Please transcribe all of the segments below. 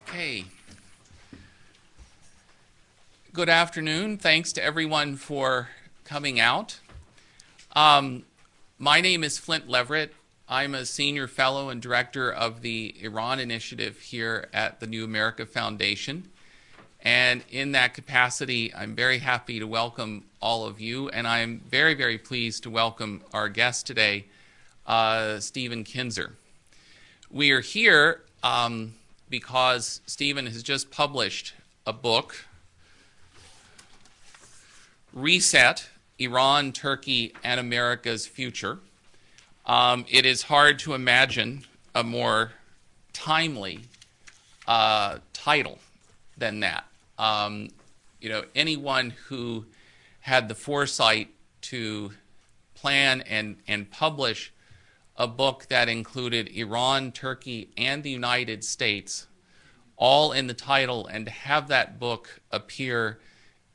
Okay. Good afternoon. Thanks to everyone for coming out. My name is Flint Leverett. I'm a senior fellow and director of the Iran Initiative here at the New America Foundation. And in that capacity, I'm very happy to welcome all of you. And I'm very, very pleased to welcome our guest today, Stephen Kinzer. We are here because Stephen has just published a book, Reset, Iran, Turkey, and America's Future. It is hard to imagine a more timely title than that. Anyone who had the foresight to plan and publish a book that included Iran, Turkey, and the United States all in the title, and to have that book appear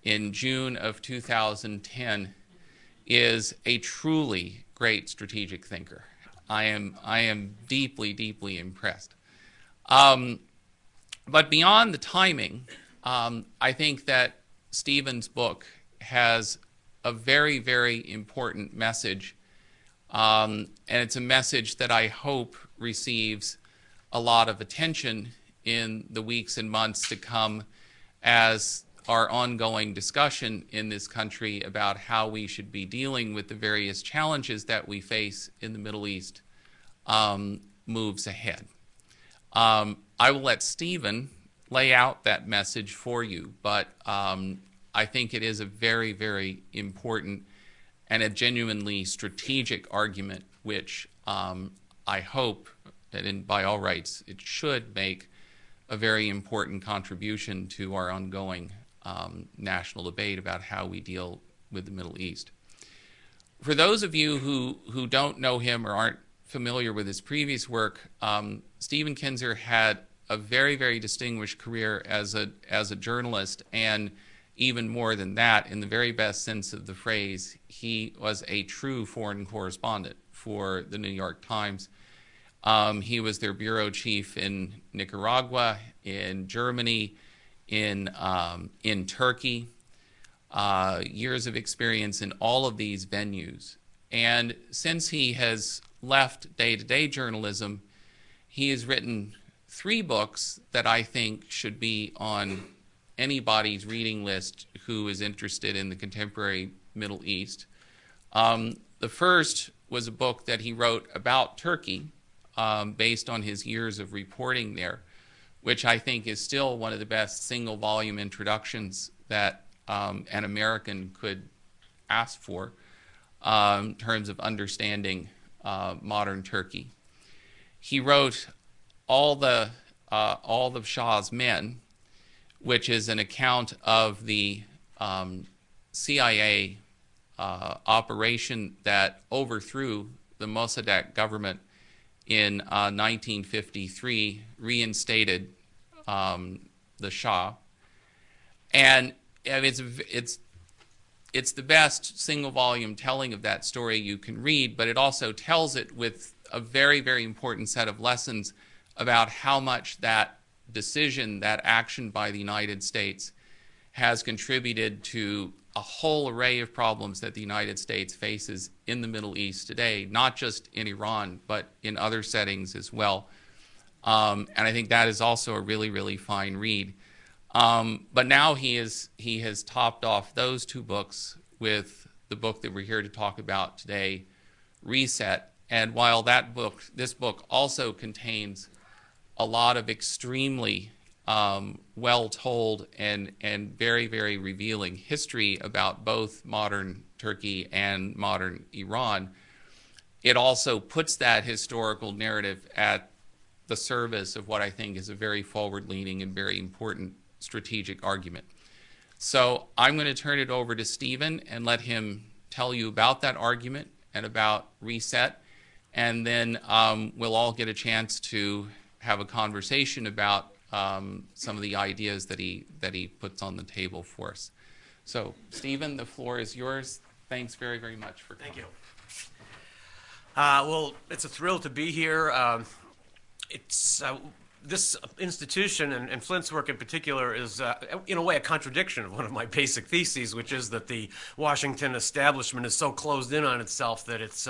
in June of 2010 is a truly great strategic thinker. I am deeply, deeply impressed. But beyond the timing, I think that Stephen's book has a very, very important message, and it's a message that I hope receives a lot of attention in the weeks and months to come as our ongoing discussion in this country about how we should be dealing with the various challenges that we face in the Middle East moves ahead. I will let Stephen lay out that message for you, but I think it is a very, very important and a genuinely strategic argument, which I hope that by all rights it should make a very important contribution to our ongoing national debate about how we deal with the Middle East. For those of you who don't know him or aren't familiar with his previous work, Stephen Kinzer had a very, very distinguished career as a journalist, and even more than that, in the very best sense of the phrase, he was a true foreign correspondent for the New York Times. He was their bureau chief in Nicaragua, in Germany, in Turkey, years of experience in all of these venues. And since he has left day-to-day journalism, he has written 3 books that I think should be on anybody's reading list who is interested in the contemporary Middle East. The first was a book that he wrote about Turkey, based on his years of reporting there, which I think is still one of the best single-volume introductions that an American could ask for in terms of understanding modern Turkey. He wrote All the Shah's Men, which is an account of the CIA operation that overthrew the Mossadegh government in 1953, reinstated the Shah, and it's the best single-volume telling of that story you can read, but it also tells it with a very, very important set of lessons about how much that decision, that action by the United States, has contributed to a whole array of problems that the United States faces in the Middle East today, not just in Iran, but in other settings as well. And I think that is also a really, really fine read. But now he has topped off those 2 books with the book that we're here to talk about today, Reset. And while this book also contains a lot of extremely well-told and very, very revealing history about both modern Turkey and modern Iran, it also puts that historical narrative at the service of what I think is a very forward-leaning and very important strategic argument. So I'm going to turn it over to Stephen and let him tell you about that argument and about Reset, and then we'll all get a chance to have a conversation about some of the ideas that he puts on the table for us. So, Stephen, the floor is yours. Thanks very, very much for coming. Thank you. Well, it's a thrill to be here. this institution and Flint's work in particular is, in a way, a contradiction of one of my basic theses, which is that the Washington establishment is so closed in on itself that it's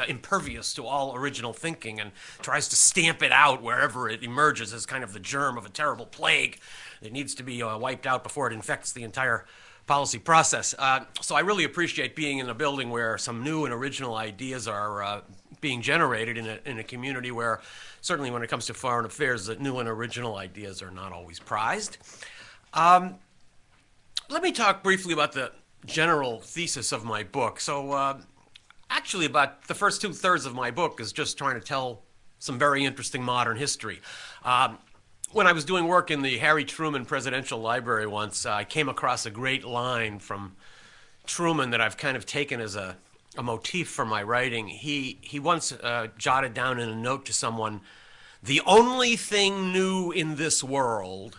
impervious to all original thinking and tries to stamp it out wherever it emerges as kind of the germ of a terrible plague that needs to be wiped out before it infects the entire policy process. So I really appreciate being in a building where some new and original ideas are being generated in a community where, certainly when it comes to foreign affairs, that new and original ideas are not always prized. Let me talk briefly about the general thesis of my book. So actually about the first 2/3 of my book is just trying to tell some very interesting modern history. When I was doing work in the Harry Truman Presidential Library once, I came across a great line from Truman that I've kind of taken as a motif for my writing. He once jotted down in a note to someone, "The only thing new in this world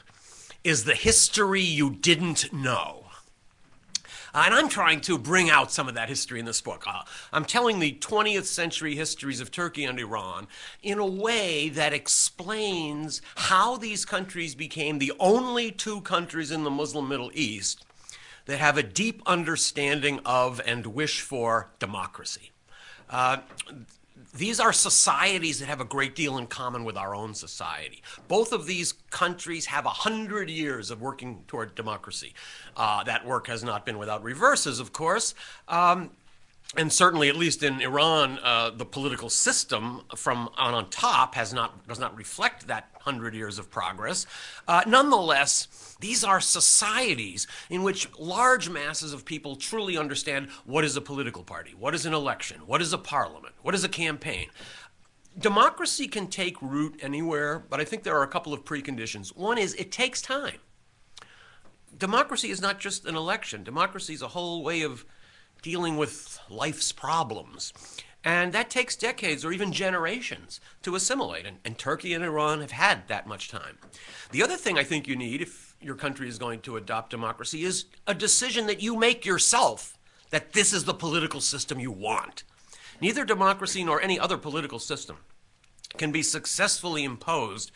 is the history you didn't know." And I'm trying to bring out some of that history in this book. I'm telling the 20th century histories of Turkey and Iran in a way that explains how these countries became the only two countries in the Muslim Middle East that have a deep understanding of and wish for democracy. These are societies that have a great deal in common with our own society. Both of these countries have 100 years of working toward democracy. That work has not been without reverses, of course. And certainly, at least in Iran, the political system from on top does not reflect that 100 years of progress. Nonetheless, these are societies in which large masses of people truly understand what is a political party, what is an election, what is a parliament, what is a campaign. Democracy can take root anywhere, but I think there are a couple of preconditions. One is it takes time. Democracy is not just an election. Democracy is a whole way of dealing with life's problems. And that takes decades or even generations to assimilate. And Turkey and Iran have had that much time. The other thing I think you need if your country is going to adopt democracy is a decision that you make yourself that this is the political system you want. Neither democracy nor any other political system can be successfully imposed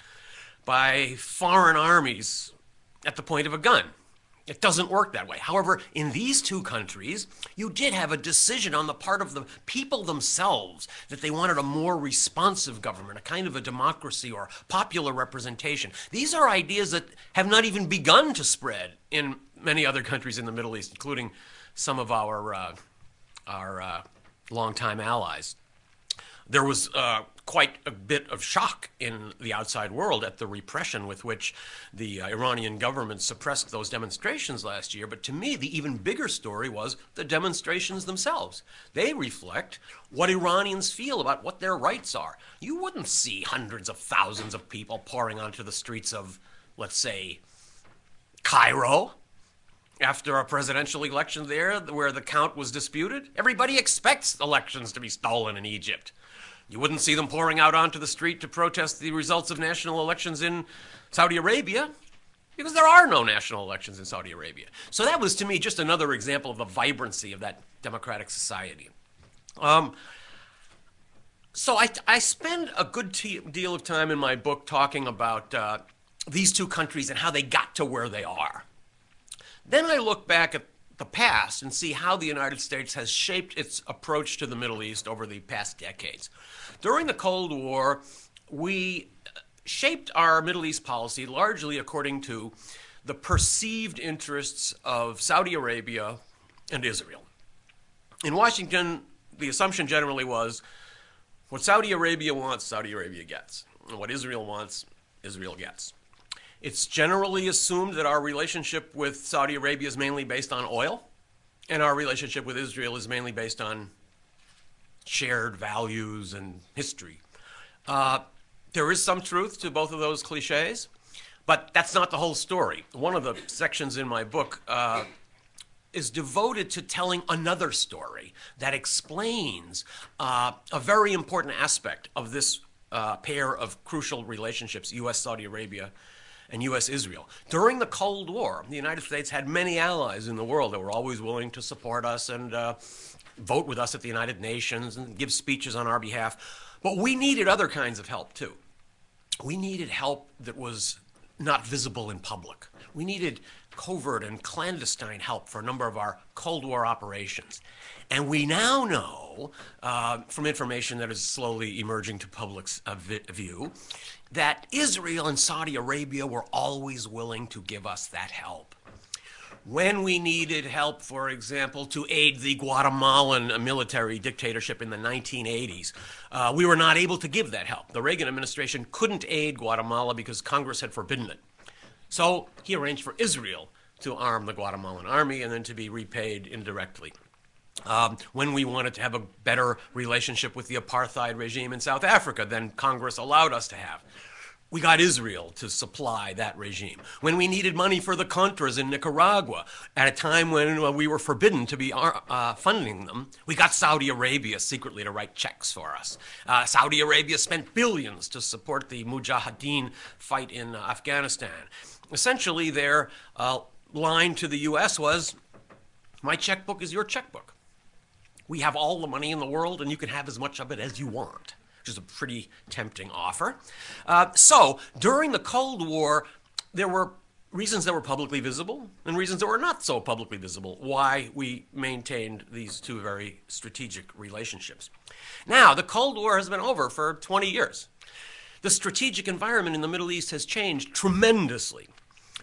by foreign armies at the point of a gun. It doesn't work that way. However, in these two countries, you did have a decision on the part of the people themselves that they wanted a more responsive government, a kind of a democracy or popular representation. These are ideas that have not even begun to spread in many other countries in the Middle East, including some of our longtime allies. There was quite a bit of shock in the outside world at the repression with which the Iranian government suppressed those demonstrations last year. But to me, the even bigger story was the demonstrations themselves. They reflect what Iranians feel about what their rights are. You wouldn't see hundreds of thousands of people pouring onto the streets of, let's say, Cairo after a presidential election there where the count was disputed. Everybody expects elections to be stolen in Egypt. You wouldn't see them pouring out onto the street to protest the results of national elections in Saudi Arabia because there are no national elections in Saudi Arabia. So that was, to me, just another example of the vibrancy of that democratic society. So I spend a good deal of time in my book talking about these two countries and how they got to where they are. Then I look back at the past and see how the United States has shaped its approach to the Middle East over the past decades. During the Cold War, we shaped our Middle East policy largely according to the perceived interests of Saudi Arabia and Israel. In Washington, the assumption generally was what Saudi Arabia wants, Saudi Arabia gets. And what Israel wants, Israel gets. It's generally assumed that our relationship with Saudi Arabia is mainly based on oil, and our relationship with Israel is mainly based on shared values and history. There is some truth to both of those cliches, but that's not the whole story. One of the sections in my book is devoted to telling another story that explains a very important aspect of this pair of crucial relationships, U.S.-Saudi Arabia and U.S.-Israel. During the Cold War, the United States had many allies in the world that were always willing to support us and vote with us at the United Nations and give speeches on our behalf. But we needed other kinds of help, too. we needed help that was not visible in public. We needed covert and clandestine help for a number of our Cold War operations. And we now know, from information that is slowly emerging to public's view, that Israel and Saudi Arabia were always willing to give us that help. When we needed help, for example, to aid the Guatemalan military dictatorship in the 1980s, we were not able to give that help. The Reagan administration couldn't aid Guatemala because Congress had forbidden it. So he arranged for Israel to arm the Guatemalan army and then to be repaid indirectly. When we wanted to have a better relationship with the apartheid regime in South Africa than Congress allowed us to have, we got Israel to supply that regime. When we needed money for the Contras in Nicaragua, at a time when we were forbidden to be funding them, we got Saudi Arabia secretly to write checks for us. Saudi Arabia spent billions to support the Mujahideen fight in Afghanistan. Essentially, their line to the U.S. was, my checkbook is your checkbook. We have all the money in the world, and you can have as much of it as you want, which is a pretty tempting offer. So during the Cold War, there were reasons that were publicly visible and reasons that were not so publicly visible why we maintained these two very strategic relationships. Now, the Cold War has been over for 20 years. The strategic environment in the Middle East has changed tremendously.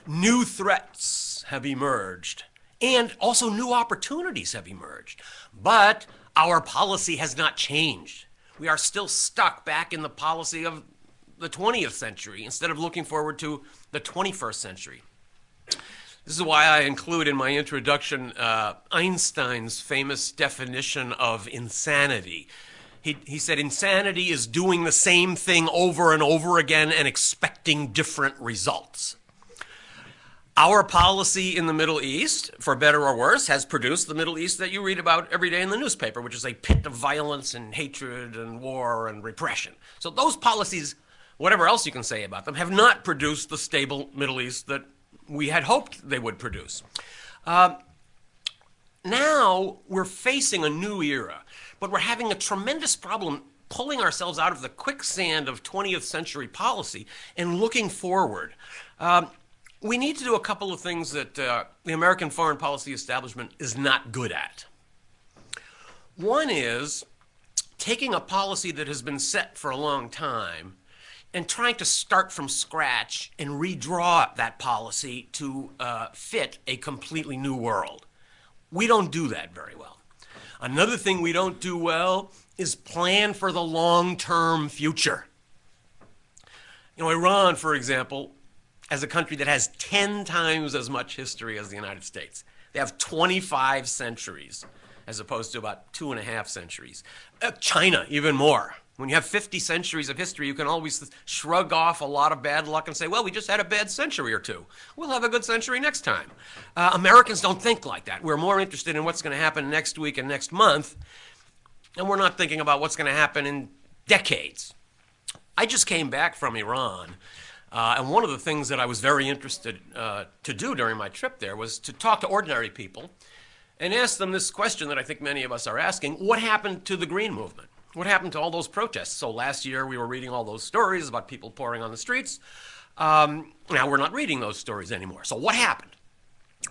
New threats have emerged, and also new opportunities have emerged. But our policy has not changed. We are still stuck back in the policy of the 20th century instead of looking forward to the 21st century. This is why I include in my introduction Einstein's famous definition of insanity. He said insanity is doing the same thing over and over again and expecting different results. Our policy in the Middle East, for better or worse, has produced the Middle East that you read about every day in the newspaper, which is a pit of violence and hatred and war and repression. So those policies, whatever else you can say about them, have not produced the stable Middle East that we had hoped they would produce. Now we're facing a new era, but we're having a tremendous problem pulling ourselves out of the quicksand of 20th century policy and looking forward. We need to do a couple of things that the American foreign policy establishment is not good at. One is taking a policy that has been set for a long time and trying to start from scratch and redraw that policy to fit a completely new world. We don't do that very well. Another thing we don't do well is plan for the long-term future. You know, Iran, for example, as a country that has 10 times as much history as the United States. They have 25 centuries as opposed to about 2.5 centuries. China, even more. When you have 50 centuries of history, you can always shrug off a lot of bad luck and say, well, we just had a bad century or two. We'll have a good century next time. Americans don't think like that. We're more interested in what's going to happen next week and next month, and we're not thinking about what's going to happen in decades. I just came back from Iran. And one of the things that I was very interested to do during my trip there was to talk to ordinary people and ask them this question that I think many of us are asking: what happened to the Green Movement? What happened to all those protests? So last year we were reading all those stories about people pouring on the streets. Now we're not reading those stories anymore. So what happened?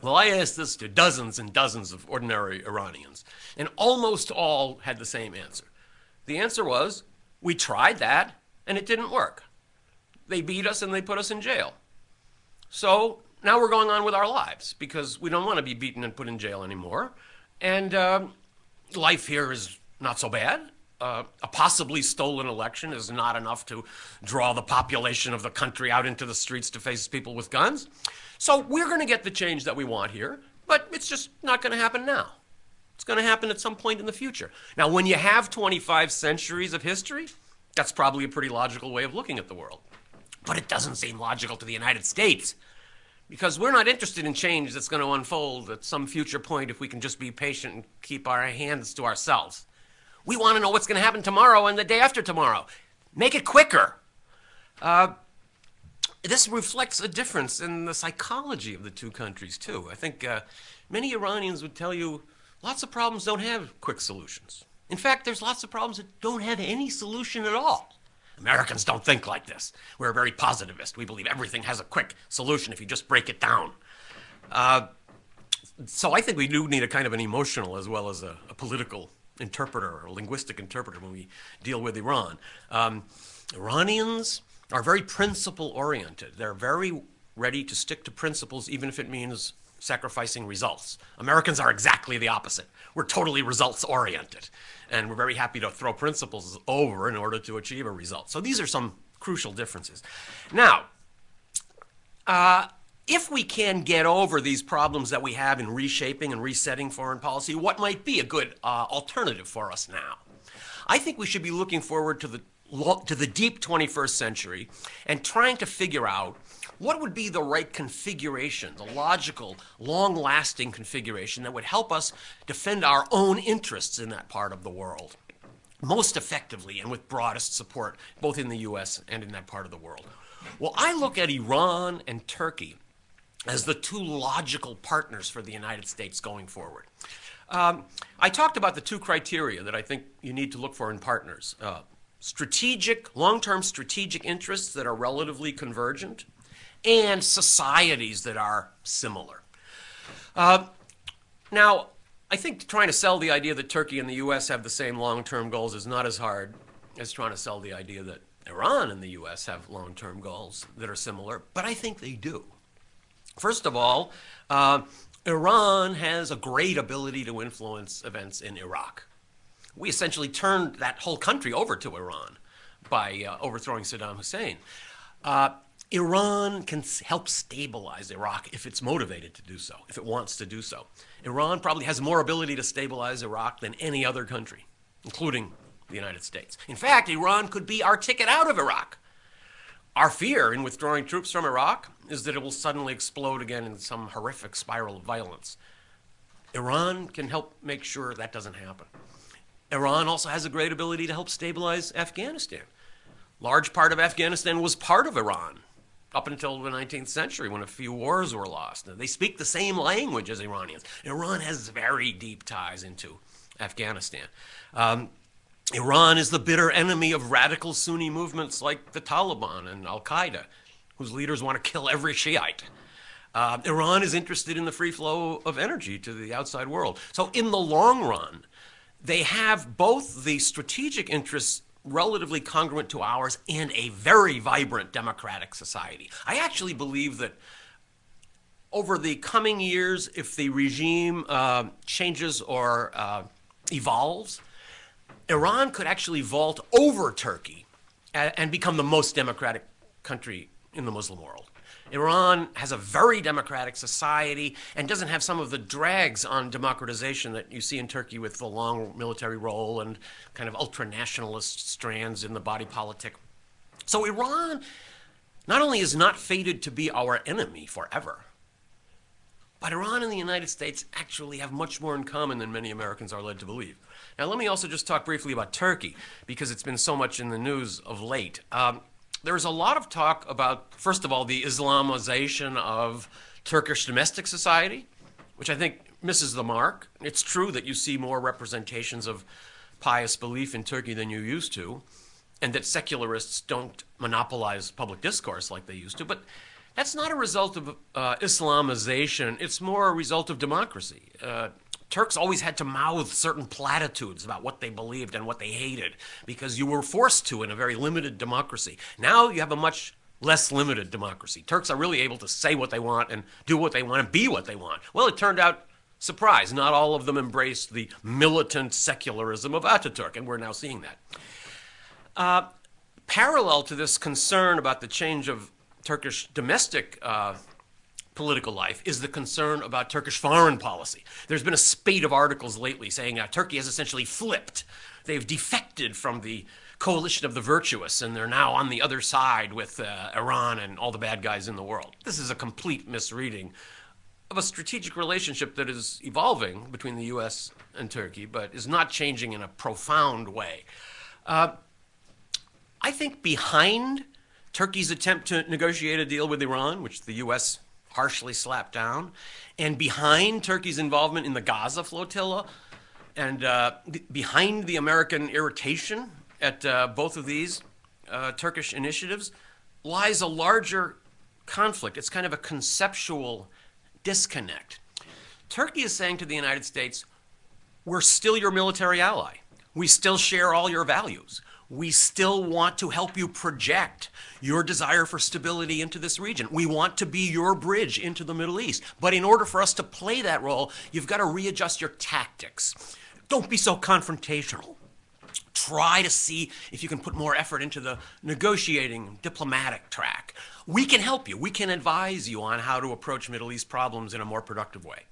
Well, I asked this to dozens and dozens of ordinary Iranians, and almost all had the same answer. The answer was, we tried that and it didn't work. They beat us and they put us in jail. So now we're going on with our lives because we don't want to be beaten and put in jail anymore. And life here is not so bad. A possibly stolen election is not enough to draw the population of the country out into the streets to face people with guns. So we're going to get the change that we want here, but it's just not going to happen now. It's going to happen at some point in the future. Now, when you have 25 centuries of history, that's probably a pretty logical way of looking at the world. But it doesn't seem logical to the United States because we're not interested in change that's going to unfold at some future point if we can just be patient and keep our hands to ourselves. We want to know what's going to happen tomorrow and the day after tomorrow. Make it quicker. This reflects a difference in the psychology of the two countries, too. I think many Iranians would tell you lots of problems don't have quick solutions. In fact, there's lots of problems that don't have any solution at all. Americans don't think like this. We're very positivist. We believe everything has a quick solution if you just break it down. So I think we do need a kind of an emotional as well as a political interpreter or a linguistic interpreter when we deal with Iran. Iranians are very principle-oriented. They're very ready to stick to principles even if it means sacrificing results. Americans are exactly the opposite. We're totally results-oriented, and we're very happy to throw principles over in order to achieve a result. So these are some crucial differences. Now, if we can get over these problems that we have in reshaping and resetting foreign policy, what might be a good alternative for us now? I think we should be looking forward to the deep 21st century and trying to figure out what would be the right configuration, the logical, long-lasting configuration that would help us defend our own interests in that part of the world most effectively and with broadest support, both in the U.S. and in that part of the world. Well, I look at Iran and Turkey as the two logical partners for the United States going forward. I talked about the two criteria that I think you need to look for in partners. Long-term strategic interests that are relatively convergent, and societies that are similar. Now, I think trying to sell the idea that Turkey and the U.S. have the same long-term goals is not as hard as trying to sell the idea that Iran and the U.S. have long-term goals that are similar, but I think they do. First of all, Iran has a great ability to influence events in Iraq. We essentially turned that whole country over to Iran by overthrowing Saddam Hussein. Iran can help stabilize Iraq if it's motivated to do so, if it wants to do so. Iran probably has more ability to stabilize Iraq than any other country, including the United States. In fact, Iran could be our ticket out of Iraq. Our fear in withdrawing troops from Iraq is that it will suddenly explode again in some horrific spiral of violence. Iran can help make sure that doesn't happen. Iran also has a great ability to help stabilize Afghanistan. Large part of Afghanistan was part of Iran up until the 19th century when a few wars were lost. They speak the same language as Iranians. Iran has very deep ties into Afghanistan. Iran is the bitter enemy of radical Sunni movements like the Taliban and Al-Qaeda, whose leaders want to kill every Shiite. Iran is interested in the free flow of energy to the outside world. So in the long run, they have both the strategic interests relatively congruent to ours and a very vibrant democratic society. I actually believe that over the coming years, if the regime changes or evolves, Iran could actually vault over Turkey and become the most democratic country in the Muslim world. Iran has a very democratic society and doesn't have some of the drags on democratization that you see in Turkey with the long military role and kind of ultra-nationalist strands in the body politic. So Iran not only is not fated to be our enemy forever, but Iran and the United States actually have much more in common than many Americans are led to believe. Now, let me also just talk briefly about Turkey, because it's been so much in the news of late. There's a lot of talk about, first of all, the Islamization of Turkish domestic society, which I think misses the mark. It's true that you see more representations of pious belief in Turkey than you used to, and that secularists don't monopolize public discourse like they used to, but that's not a result of Islamization. It's more a result of democracy. Turks always had to mouth certain platitudes about what they believed and what they hated because you were forced to in a very limited democracy. Now you have a much less limited democracy. Turks are really able to say what they want and do what they want and be what they want. Well, it turned out, surprise, not all of them embraced the militant secularism of Ataturk, and we're now seeing that. Parallel to this concern about the change of Turkish domestic political life is the concern about Turkish foreign policy. There's been a spate of articles lately saying Turkey has essentially flipped. They've defected from the coalition of the virtuous, and they're now on the other side with Iran and all the bad guys in the world. This is a complete misreading of a strategic relationship that is evolving between the U.S. and Turkey, but is not changing in a profound way. I think behind Turkey's attempt to negotiate a deal with Iran, which the U.S. harshly slapped down, and behind Turkey's involvement in the Gaza flotilla, and behind the American irritation at both of these Turkish initiatives lies a larger conflict. It's kind of a conceptual disconnect. Turkey is saying to the United States, we're still your military ally. We still share all your values. We still want to help you project your desire for stability into this region. We want to be your bridge into the Middle East. But in order for us to play that role, you've got to readjust your tactics. Don't be so confrontational. Try to see if you can put more effort into the negotiating, diplomatic track. We can help you. We can advise you on how to approach Middle East problems in a more productive way.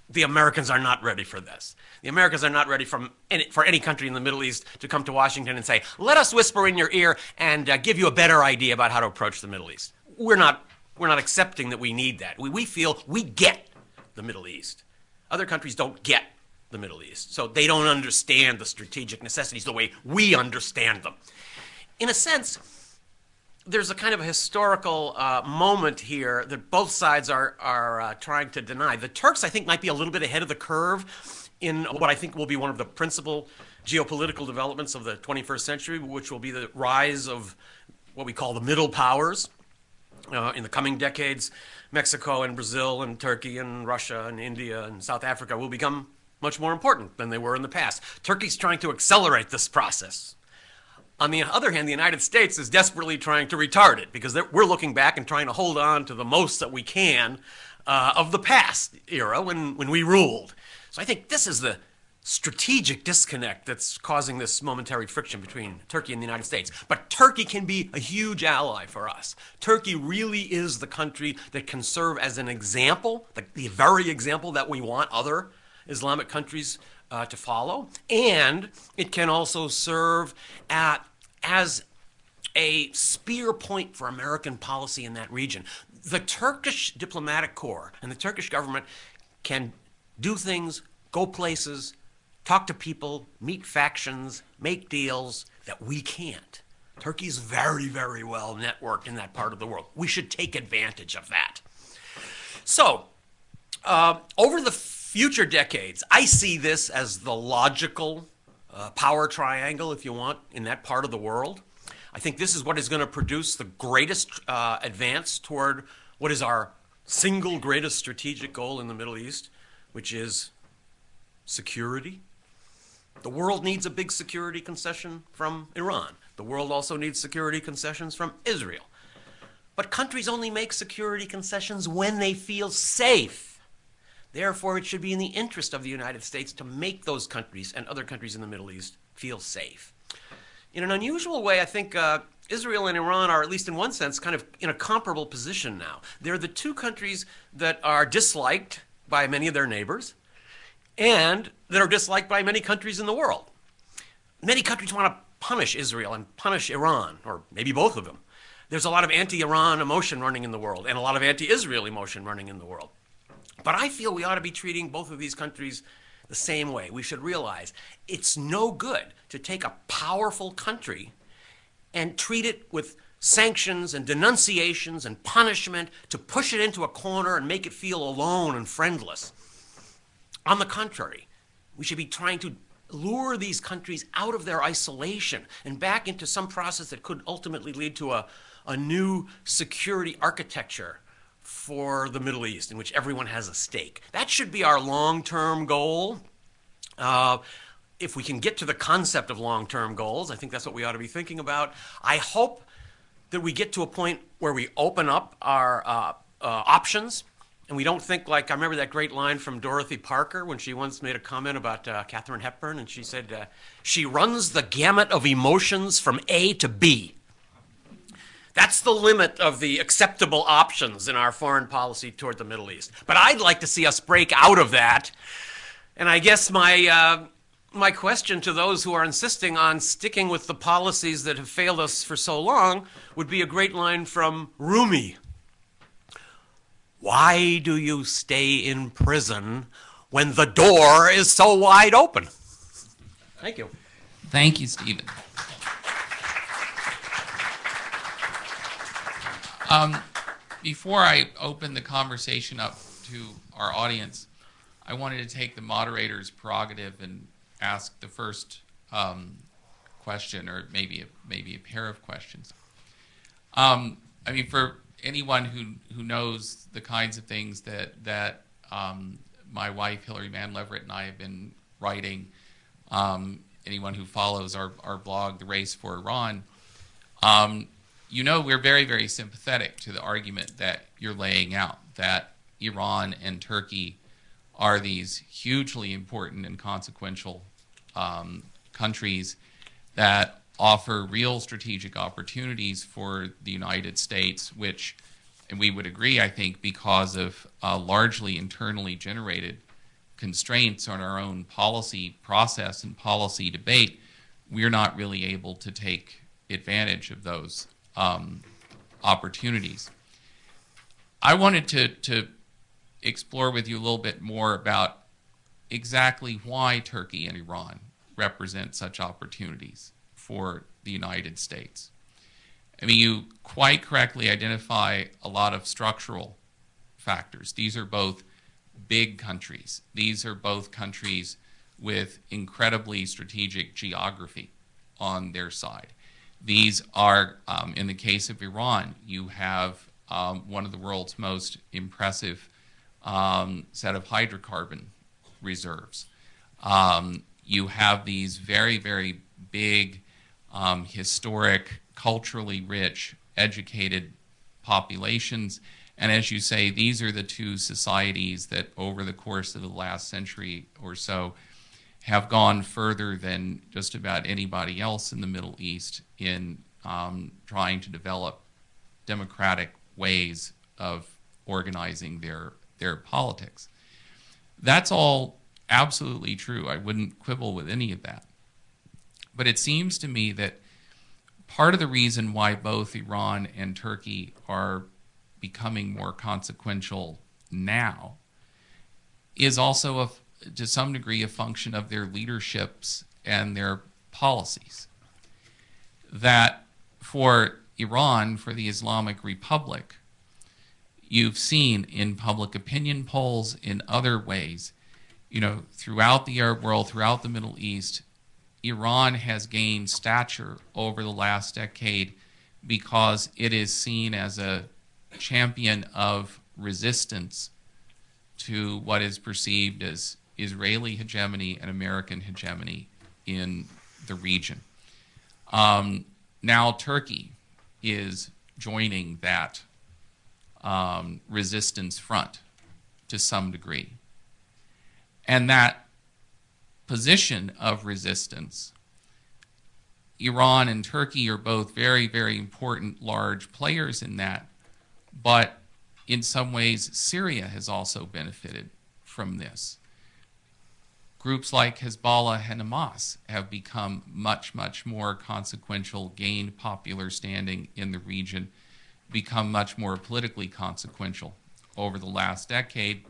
The Americans are not ready for this. The Americans are not ready for any country in the Middle East to come to Washington and say, let us whisper in your ear and give you a better idea about how to approach the Middle East. We're not accepting that we need that. We feel we get the Middle East. Other countries don't get the Middle East, so they don't understand the strategic necessities the way we understand them. In a sense, there's a kind of a historical moment here that both sides are trying to deny. The Turks, I think, might be a little bit ahead of the curve in what I think will be one of the principal geopolitical developments of the 21st century, which will be the rise of what we call the middle powers. In the coming decades, Mexico and Brazil and Turkey and Russia and India and South Africa will become much more important than they were in the past. Turkey's trying to accelerate this process. On the other hand, the United States is desperately trying to retard it because we're looking back and trying to hold on to the most that we can of the past era when we ruled. So I think this is the strategic disconnect that's causing this momentary friction between Turkey and the United States. But Turkey can be a huge ally for us. Turkey really is the country that can serve as an example, the very example that we want other Islamic countries to follow, and it can also serve as a spear point for American policy in that region. The Turkish diplomatic corps and the Turkish government can do things, go places, talk to people, meet factions, make deals that we can't. Turkey's very, very well networked in that part of the world. We should take advantage of that. So, over the future decades, I see this as the logical power triangle, if you want, in that part of the world. I think this is what is going to produce the greatest advance toward what is our single greatest strategic goal in the Middle East, which is security. The world needs a big security concession from Iran. The world also needs security concessions from Israel. But countries only make security concessions when they feel safe. Therefore, it should be in the interest of the United States to make those countries and other countries in the Middle East feel safe. In an unusual way, I think Israel and Iran are, at least in one sense, kind of in a comparable position now. They're the two countries that are disliked by many of their neighbors and that are disliked by many countries in the world. Many countries want to punish Israel and punish Iran, or maybe both of them. There's a lot of anti-Iran emotion running in the world and a lot of anti-Israel emotion running in the world. But I feel we ought to be treating both of these countries the same way. We should realize it's no good to take a powerful country and treat it with sanctions and denunciations and punishment to push it into a corner and make it feel alone and friendless. On the contrary, we should be trying to lure these countries out of their isolation and back into some process that could ultimately lead to a new security architecture for the Middle East, in which everyone has a stake. That should be our long-term goal. If we can get to the concept of long-term goals, I think that's what we ought to be thinking about. I hope that we get to a point where we open up our options, and we don't think like, I remember that great line from Dorothy Parker when she once made a comment about Katharine Hepburn, and she said, she runs the gamut of emotions from A to B. That's the limit of the acceptable options in our foreign policy toward the Middle East. But I'd like to see us break out of that. And I guess my question to those who are insisting on sticking with the policies that have failed us for so long would be a great line from Rumi. Why do you stay in prison when the door is so wide open? Thank you. Thank you, Stephen. Before I open the conversation up to our audience, I wanted to take the moderator's prerogative and ask the first question, or maybe a pair of questions. I mean, for anyone who knows the kinds of things that my wife Hilary Mann Leverett and I have been writing, anyone who follows our blog, The Race for Iran, you know we're very, very sympathetic to the argument that you're laying out, that Iran and Turkey are these hugely important and consequential countries that offer real strategic opportunities for the United States, which, and we would agree, I think, because of largely internally generated constraints on our own policy process and policy debate, we're not really able to take advantage of those opportunities. I wanted to explore with you a little bit more about exactly why Turkey and Iran represent such opportunities for the United States. I mean, you quite correctly identify a lot of structural factors. These are both big countries. These are both countries with incredibly strategic geography on their side. These are, in the case of Iran, you have one of the world's most impressive set of hydrocarbon reserves. You have these very, very big, historic, culturally rich, educated populations. And as you say, these are the two societies that over the course of the last century or so have gone further than just about anybody else in the Middle East in trying to develop democratic ways of organizing their politics. That's all absolutely true. I wouldn't quibble with any of that. But it seems to me that part of the reason why both Iran and Turkey are becoming more consequential now is also, to some degree, a function of their leaderships and their policies. That for Iran, for the Islamic Republic, you've seen in public opinion polls, in other ways, you know, throughout the Arab world, throughout the Middle East, Iran has gained stature over the last decade because it is seen as a champion of resistance to what is perceived as Israeli hegemony and American hegemony in the region. Now Turkey is joining that resistance front to some degree. And that position of resistance, Iran and Turkey are both very, very important large players in that, but in some ways Syria has also benefited from this. Groups like Hezbollah and Hamas have become much, much more consequential, gained popular standing in the region, become much more politically consequential over the last decade.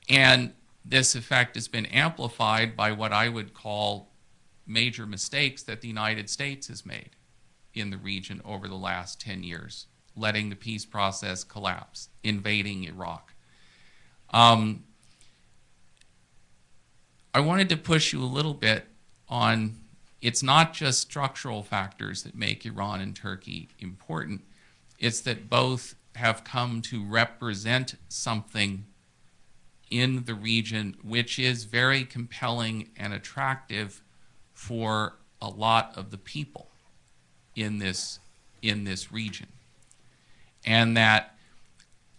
And this effect has been amplified by what I would call major mistakes that the United States has made in the region over the last 10 years, letting the peace process collapse, invading Iraq. I wanted to push you a little bit on, it's not just structural factors that make Iran and Turkey important, it's that both have come to represent something in the region which is very compelling and attractive for a lot of the people in this region. And that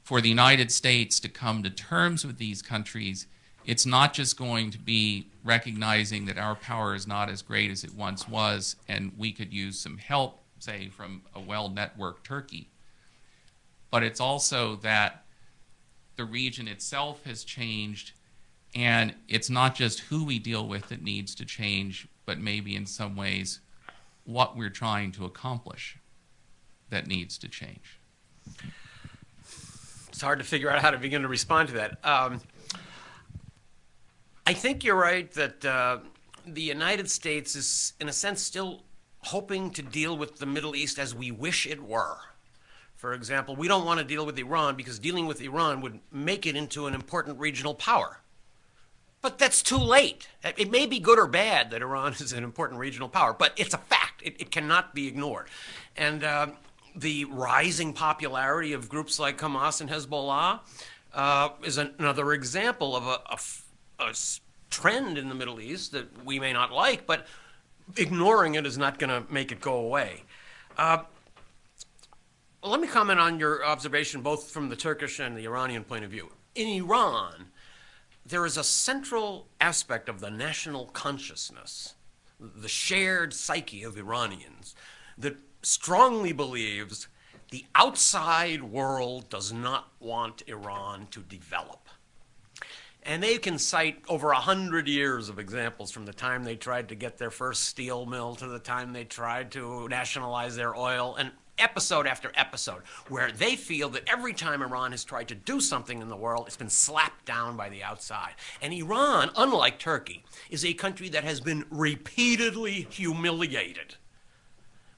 for the United States to come to terms with these countries, it's not just going to be recognizing that our power is not as great as it once was and we could use some help, say, from a well-networked Turkey, but it's also that the region itself has changed, and it's not just who we deal with that needs to change, but maybe in some ways what we're trying to accomplish that needs to change. It's hard to figure out how to begin to respond to that. I think you're right that the United States is, in a sense, still hoping to deal with the Middle East as we wish it were. For example, we don't want to deal with Iran because dealing with Iran would make it into an important regional power. But that's too late. It may be good or bad that Iran is an important regional power, but it's a fact. It cannot be ignored. And the rising popularity of groups like Hamas and Hezbollah is another example of a trend in the Middle East that we may not like, but ignoring it is not going to make it go away. Let me comment on your observation both from the Turkish and the Iranian point of view. In Iran, there is a central aspect of the national consciousness, the shared psyche of Iranians, that strongly believes the outside world does not want Iran to develop. And they can cite over 100 years of examples from the time they tried to get their first steel mill to the time they tried to nationalize their oil, and episode after episode where they feel that every time Iran has tried to do something in the world, it's been slapped down by the outside. And Iran, unlike Turkey, is a country that has been repeatedly humiliated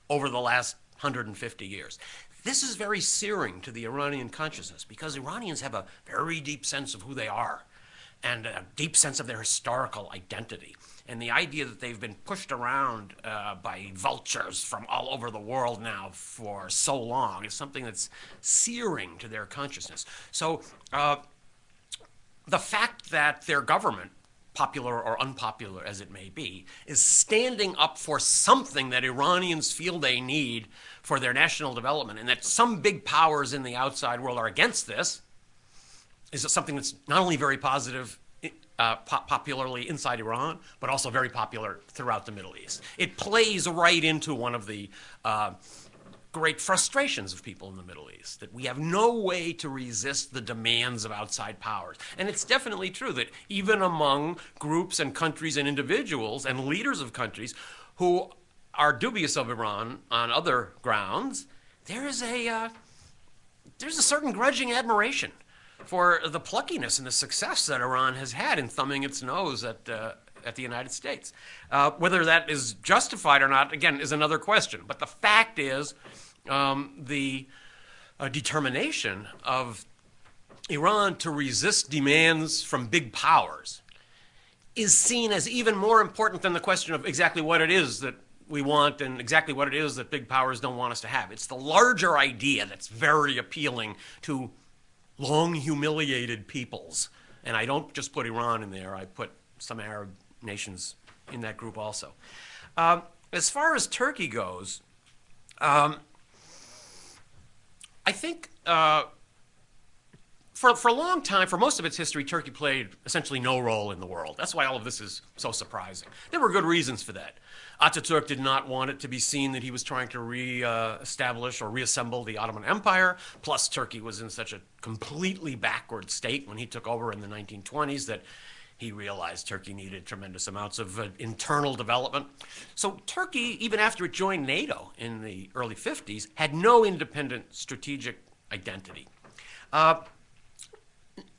over the last 150 years. This is very searing to the Iranian consciousness because Iranians have a very deep sense of who they are and a deep sense of their historical identity. And the idea that they've been pushed around by vultures from all over the world now for so long is something that's searing to their consciousness. So the fact that their government, popular or unpopular as it may be, is standing up for something that Iranians feel they need for their national development, and that some big powers in the outside world are against this, is something that's not only very positive popularly inside Iran, but also very popular throughout the Middle East. It plays right into one of the great frustrations of people in the Middle East, that we have no way to resist the demands of outside powers. And it's definitely true that even among groups and countries and individuals and leaders of countries who are dubious of Iran on other grounds, there's a certain grudging admiration for the pluckiness and the success that Iran has had in thumbing its nose at the United States. Whether that is justified or not, again, is another question. But the fact is the determination of Iran to resist demands from big powers is seen as even more important than the question of exactly what it is that we want and exactly what it is that big powers don't want us to have. It's the larger idea that's very appealing to long humiliated peoples. And I don't just put Iran in there, I put some Arab nations in that group also. As far as Turkey goes, I think for a long time, for most of its history, Turkey played essentially no role in the world. That's why all of this is so surprising. There were good reasons for that. Ataturk did not want it to be seen that he was trying to re-establish or reassemble the Ottoman Empire. Plus, Turkey was in such a completely backward state when he took over in the 1920s that he realized Turkey needed tremendous amounts of internal development. So Turkey, even after it joined NATO in the early 50s, had no independent strategic identity.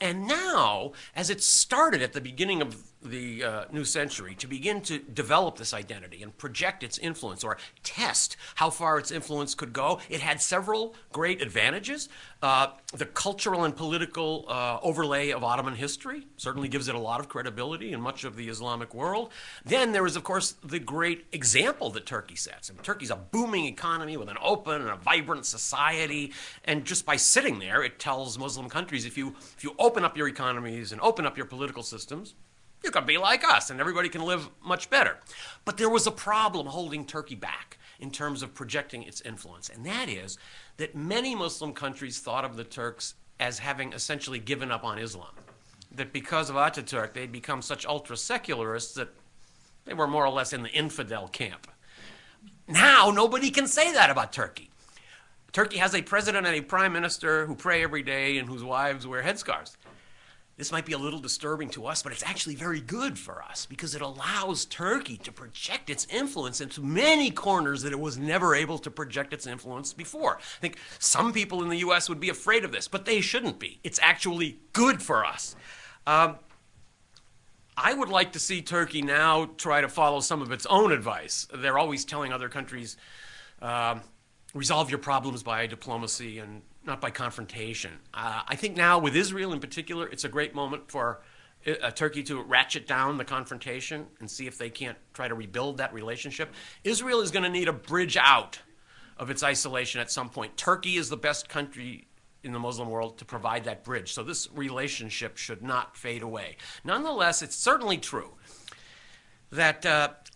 And now, as it started at the beginning of the new century to begin to develop this identity and project its influence or test how far its influence could go, it had several great advantages. The cultural and political overlay of Ottoman history certainly gives it a lot of credibility in much of the Islamic world. Then there is, of course, the great example that Turkey sets. And Turkey's a booming economy with an open and a vibrant society. And just by sitting there, it tells Muslim countries, if you open up your economies and open up your political systems, you can be like us and everybody can live much better. But there was a problem holding Turkey back in terms of projecting its influence, and that is that many Muslim countries thought of the Turks as having essentially given up on Islam. That because of Ataturk, they'd become such ultra-secularists that they were more or less in the infidel camp. Now, nobody can say that about Turkey. Turkey has a president and a prime minister who pray every day and whose wives wear headscarves. This might be a little disturbing to us, but it's actually very good for us because it allows Turkey to project its influence into many corners that it was never able to project its influence before. I think some people in the U.S. would be afraid of this, but they shouldn't be. It's actually good for us. I would like to see Turkey now try to follow some of its own advice. They're always telling other countries, resolve your problems by diplomacy and not by confrontation. I think now with Israel in particular, it's a great moment for Turkey to ratchet down the confrontation and see if they can't try to rebuild that relationship. Israel is going to need a bridge out of its isolation at some point. Turkey is the best country in the Muslim world to provide that bridge. So this relationship should not fade away. Nonetheless, it's certainly true that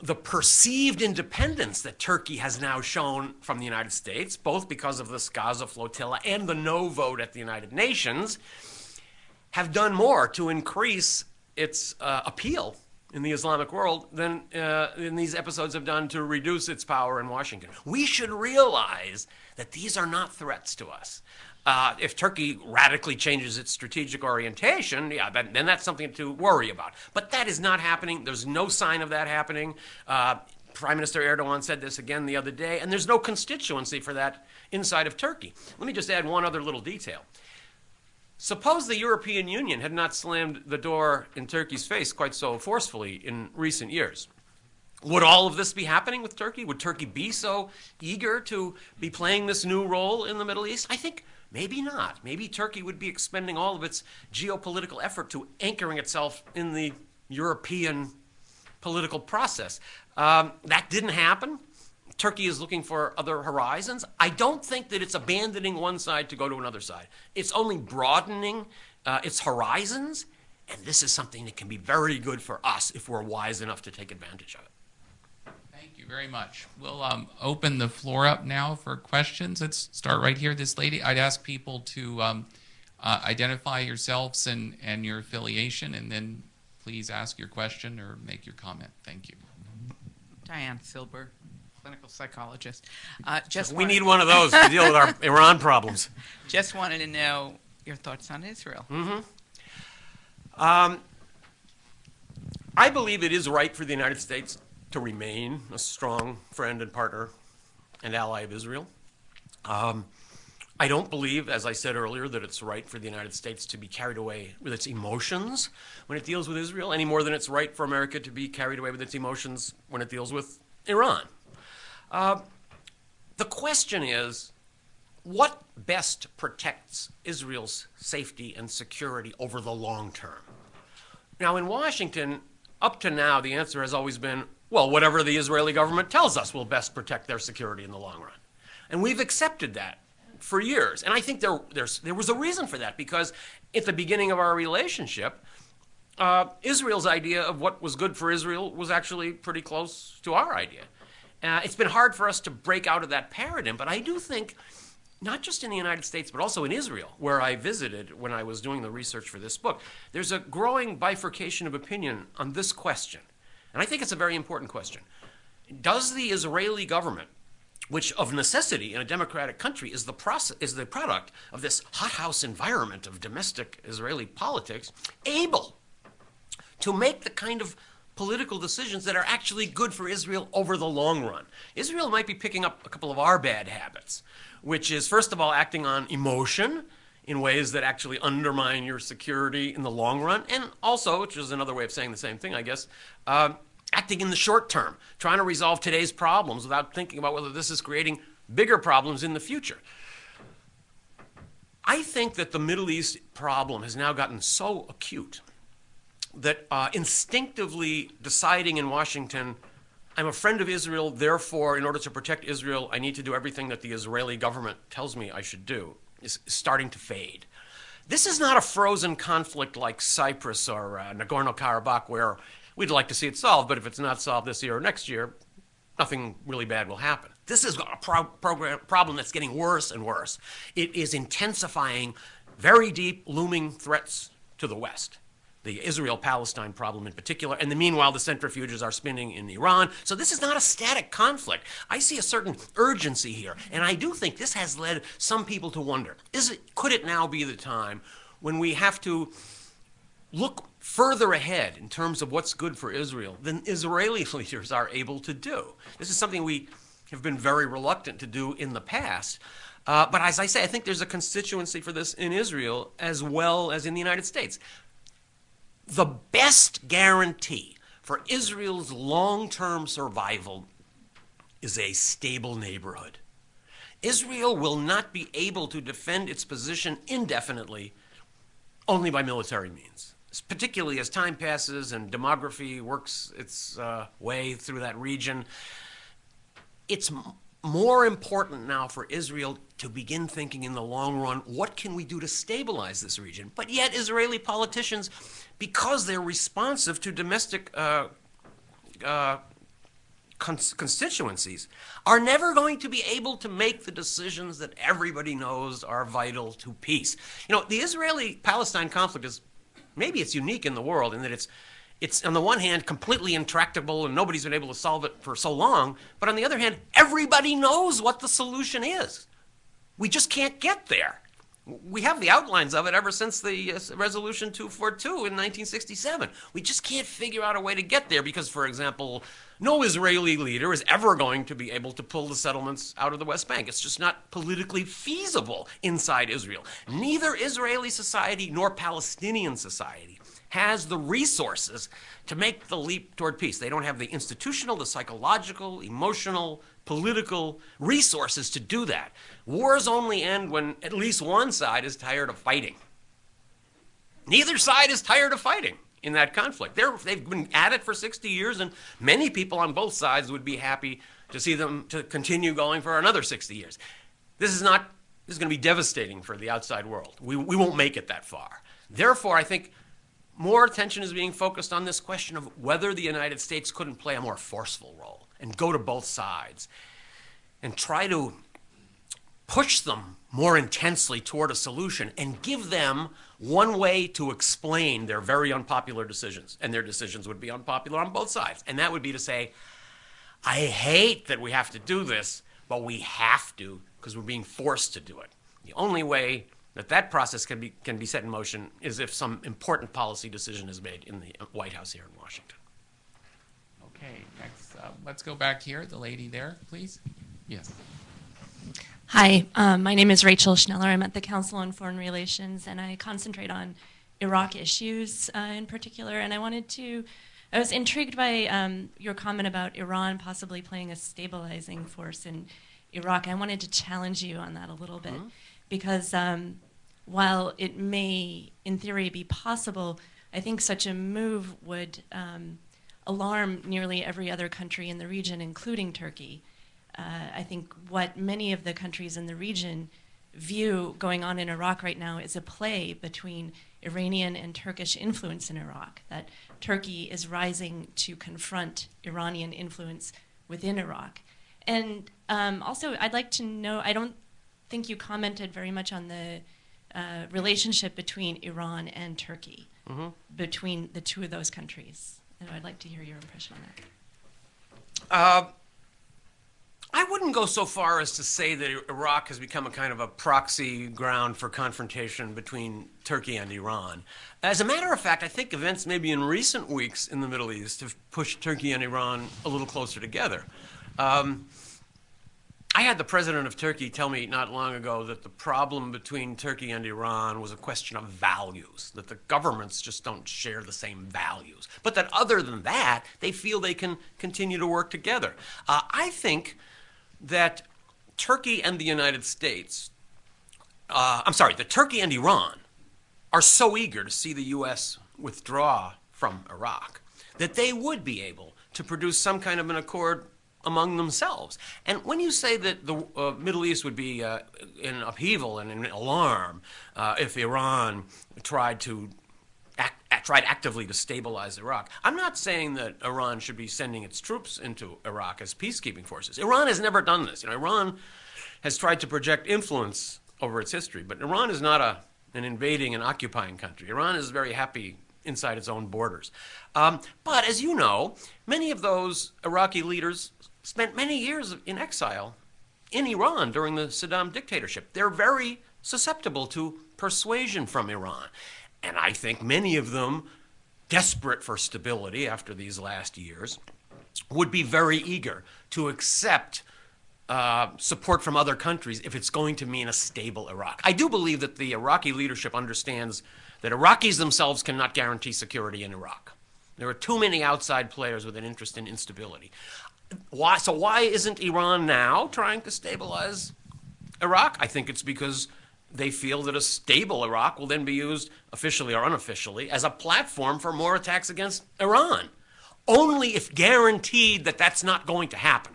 the perceived independence that Turkey has now shown from the United States, both because of the Gaza flotilla and the no vote at the United Nations, have done more to increase its appeal in the Islamic world than in these episodes have done to reduce its power in Washington. We should realize that these are not threats to us. If Turkey radically changes its strategic orientation, yeah, then that's something to worry about. But that is not happening. There's no sign of that happening. Prime Minister Erdogan said this again the other day, and there's no constituency for that inside of Turkey. Let me just add one other little detail. Suppose the European Union had not slammed the door in Turkey's face quite so forcefully in recent years. Would all of this be happening with Turkey? Would Turkey be so eager to be playing this new role in the Middle East? I think maybe not. Maybe Turkey would be expending all of its geopolitical effort to anchoring itself in the European political process. That didn't happen. Turkey is looking for other horizons. I don't think that it's abandoning one side to go to another side. It's only broadening its horizons, and this is something that can be very good for us if we're wise enough to take advantage of it. Thank you very much. We'll open the floor up now for questions. Let's start right here. This lady, I'd ask people to identify yourselves and your affiliation, and then please ask your question or make your comment. Thank you. Diane Silber, clinical psychologist. We need one of those to deal with our Iran problems. Just wanted to know your thoughts on Israel. I believe it is right for the United States to remain a strong friend and partner and ally of Israel. I don't believe, as I said earlier, that it's right for the United States to be carried away with its emotions when it deals with Israel, any more than it's right for America to be carried away with its emotions when it deals with Iran. The question is, what best protects Israel's safety and security over the long term? Now, in Washington, up to now, the answer has always been, well, whatever the Israeli government tells us will best protect their security in the long run. And we've accepted that for years. And I think there was a reason for that, because at the beginning of our relationship, Israel's idea of what was good for Israel was actually pretty close to our idea. It's been hard for us to break out of that paradigm, but I do think, not just in the United States, but also in Israel, where I visited when I was doing the research for this book, there's a growing bifurcation of opinion on this question. And I think it's a very important question. Does the Israeli government, which of necessity in a democratic country is the product of this hothouse environment of domestic Israeli politics, able to make the kind of political decisions that are actually good for Israel over the long run? Israel might be picking up a couple of our bad habits, which is, first of all, acting on emotion in ways that actually undermine your security in the long run, and also, which is another way of saying the same thing, I guess, acting in the short term, trying to resolve today's problems without thinking about whether this is creating bigger problems in the future. I think that the Middle East problem has now gotten so acute that instinctively deciding in Washington, I'm a friend of Israel, therefore, in order to protect Israel, I need to do everything that the Israeli government tells me I should do, is starting to fade. This is not a frozen conflict like Cyprus or Nagorno-Karabakh, where we'd like to see it solved, but if it's not solved this year or next year, nothing really bad will happen. This is a problem that's getting worse and worse. It is intensifying very deep, looming threats to the West. The Israel-Palestine problem in particular, and meanwhile the centrifuges are spinning in Iran. So this is not a static conflict. I see a certain urgency here, and I do think this has led some people to wonder, could it now be the time when we have to look further ahead in terms of what's good for Israel than Israeli leaders are able to do? This is something we have been very reluctant to do in the past. But as I say, I think there's a constituency for this in Israel as well as in the United States. The best guarantee for Israel's long-term survival is a stable neighborhood. Israel will not be able to defend its position indefinitely only by military means. particularly as time passes and demography works its way through that region, it's more important now for Israel to begin thinking in the long run, what can we do to stabilize this region? But yet Israeli politicians, because they're responsive to domestic constituencies, are never going to be able to make the decisions that everybody knows are vital to peace. You know, the Israeli-Palestine conflict is, maybe it's unique in the world in that it's on the one hand completely intractable and nobody's been able to solve it for so long, but on the other hand, everybody knows what the solution is. We just can't get there. We have the outlines of it ever since the Resolution 242 in 1967. We just can't figure out a way to get there because, for example, no Israeli leader is ever going to be able to pull the settlements out of the West Bank. It's just not politically feasible inside Israel. Neither Israeli society nor Palestinian society has the resources to make the leap toward peace. They don't have the institutional, the psychological, emotional, political resources to do that. Wars only end when at least one side is tired of fighting. Neither side is tired of fighting in that conflict. They've been at it for 60 years, and many people on both sides would be happy to see them to continue going for another 60 years. This is going to be devastating for the outside world. We won't make it that far. Therefore, I think more attention is being focused on this question of whether the United States couldn't play a more forceful role and go to both sides and try to push them more intensely toward a solution and give them one way to explain their very unpopular decisions. And their decisions would be unpopular on both sides. And that would be to say, I hate that we have to do this, but we have to because we're being forced to do it. The only way that process can be set in motion is if some important policy decision is made in the White House here in Washington. Okay, next, let's go back here. The lady there, please. Yes. Hi, my name is Rachel Schneller. I'm at the Council on Foreign Relations, and I concentrate on Iraq issues in particular. And I was intrigued by your comment about Iran possibly playing a stabilizing force in Iraq. I wanted to challenge you on that a little bit, because while it may, in theory, be possible, I think such a move would alarm nearly every other country in the region, including Turkey. I think what many of the countries in the region view going on in Iraq right now is a play between Iranian and Turkish influence in Iraq, that Turkey is rising to confront Iranian influence within Iraq. And also, I'd like to know, I don't think you commented very much on the relationship between Iran and Turkey, between the two of those countries. And I'd like to hear your impression on that. I wouldn't go so far as to say that Iraq has become a kind of a proxy ground for confrontation between Turkey and Iran. As a matter of fact, I think events maybe in recent weeks in the Middle East have pushed Turkey and Iran a little closer together. I had the president of Turkey tell me not long ago that the problem between Turkey and Iran was a question of values, that the governments just don't share the same values, but that other than that, they feel they can continue to work together. I think that Turkey and the United States, that Turkey and Iran are so eager to see the U.S. withdraw from Iraq that they would be able to produce some kind of an accord among themselves. And when you say that the Middle East would be in upheaval and in alarm if Iran tried actively to stabilize Iraq, I'm not saying that Iran should be sending its troops into Iraq as peacekeeping forces. Iran has never done this. Iran has tried to project influence over its history, but Iran is not an invading and occupying country. Iran is very happy inside its own borders. But as you know, many of those Iraqi leaders spent many years in exile in Iran during the Saddam dictatorship. They're very susceptible to persuasion from Iran. And I think many of them, desperate for stability after these last years, would be very eager to accept support from other countries if it's going to mean a stable Iraq. I do believe that the Iraqi leadership understands that Iraqis themselves cannot guarantee security in Iraq. There are too many outside players with an interest in instability. Why isn't Iran now trying to stabilize Iraq? I think it's because they feel that a stable Iraq will then be used, officially or unofficially, as a platform for more attacks against Iran. Only if guaranteed that that's not going to happen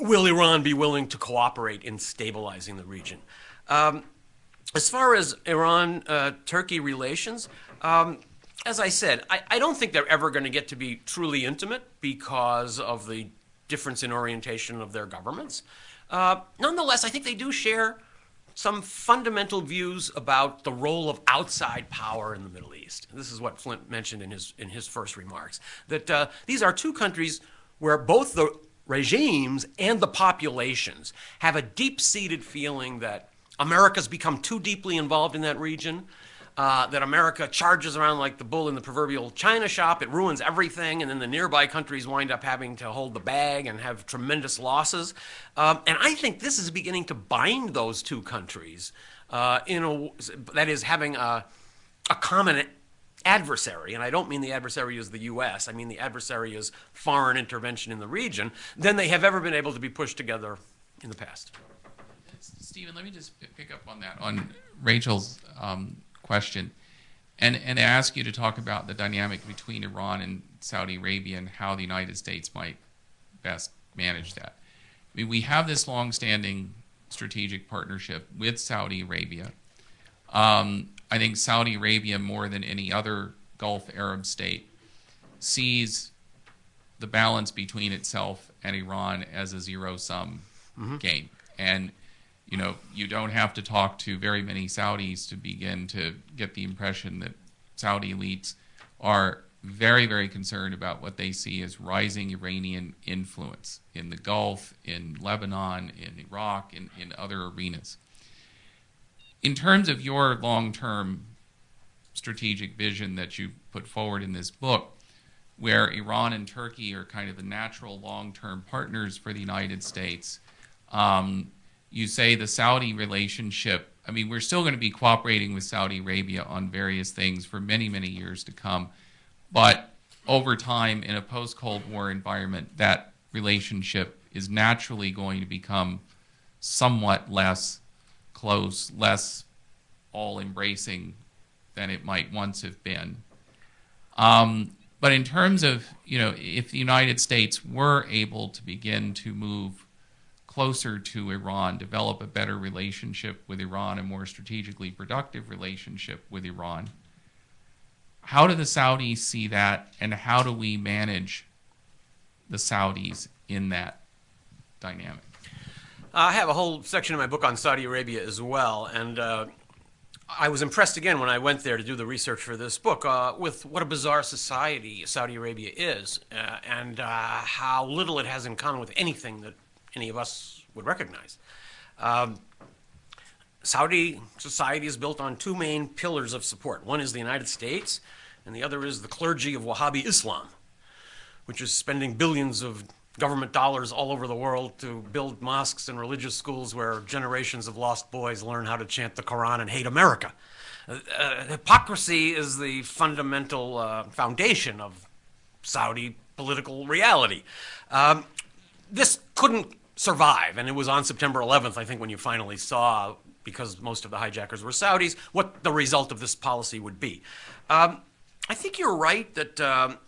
will Iran be willing to cooperate in stabilizing the region. As far as Iran-Turkey relations, as I said, I don't think they're ever going to get to be truly intimate because of the difference in orientation of their governments. Nonetheless, I think they do share some fundamental views about the role of outside power in the Middle East. This is what Flint mentioned in his first remarks, that these are two countries where both the regimes and the populations have a deep-seated feeling that America's become too deeply involved in that region, that America charges around like the bull in the proverbial china shop. It ruins everything, and then the nearby countries wind up having to hold the bag and have tremendous losses. And I think this is beginning to bind those two countries that is having a common adversary, and I don't mean the adversary is the U.S., I mean the adversary is foreign intervention in the region, than they have ever been able to be pushed together in the past. Stephen, let me just pick up on that, on Rachel's question, and ask you to talk about the dynamic between Iran and Saudi Arabia and how the United States might best manage that. I mean, we have this long-standing strategic partnership with Saudi Arabia. I think Saudi Arabia, more than any other Gulf Arab state, sees the balance between itself and Iran as a zero-sum game. And you know, you don't have to talk to very many Saudis to begin to get the impression that Saudi elites are very, very concerned about what they see as rising Iranian influence in the Gulf, in Lebanon, in Iraq, in other arenas. In terms of your long-term strategic vision that you put forward in this book, where Iran and Turkey are kind of the natural long-term partners for the United States, you say the Saudi relationship, I mean, we're still going to be cooperating with Saudi Arabia on various things for many, many years to come. But over time, in a post-Cold War environment, that relationship is naturally going to become somewhat less close, less all-embracing than it might once have been. But in terms of, you know, if the United States were able to begin to move closer to Iran, develop a better relationship with Iran, a more strategically productive relationship with Iran, how do the Saudis see that, and how do we manage the Saudis in that dynamic? I have a whole section in my book on Saudi Arabia as well, and I was impressed again when I went there to do the research for this book with what a bizarre society Saudi Arabia is, and how little it has in common with anything that any of us would recognize. Saudi society is built on two main pillars of support. One is the United States, and the other is the clergy of Wahhabi Islam, which is spending billions of government dollars all over the world to build mosques and religious schools where generations of lost boys learn how to chant the Quran and hate America. Hypocrisy is the fundamental foundation of Saudi political reality. This couldn't survive, and it was on September 11th, I think, when you finally saw, because most of the hijackers were Saudis, what the result of this policy would be. I think you're right that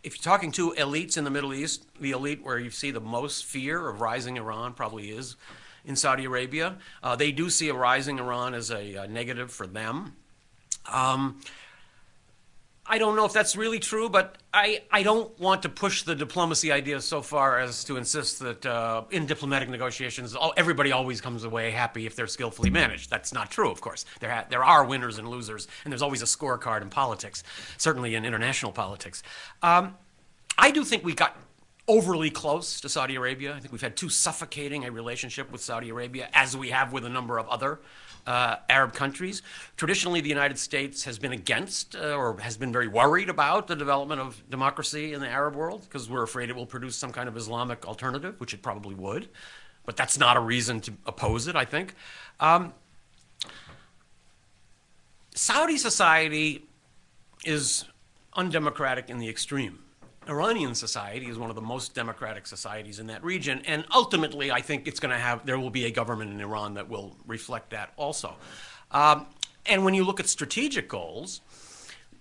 if you're talking to elites in the Middle East, the elite where you see the most fear of rising Iran probably is in Saudi Arabia. They do see a rising Iran as a negative for them. I don't know if that's really true, but I don't want to push the diplomacy idea so far as to insist that in diplomatic negotiations, everybody always comes away happy if they're skillfully managed. That's not true, of course. There are winners and losers, and there's always a scorecard in politics, certainly in international politics. I do think we got overly close to Saudi Arabia. I think we've had too suffocating a relationship with Saudi Arabia, as we have with a number of other Arab countries. Traditionally, the United States has been against or has been very worried about the development of democracy in the Arab world because we're afraid it will produce some kind of Islamic alternative, which it probably would. But that's not a reason to oppose it, I think. Saudi society is undemocratic in the extreme. Iranian society is one of the most democratic societies in that region, and ultimately I think there will be a government in Iran that will reflect that also. And when you look at strategic goals,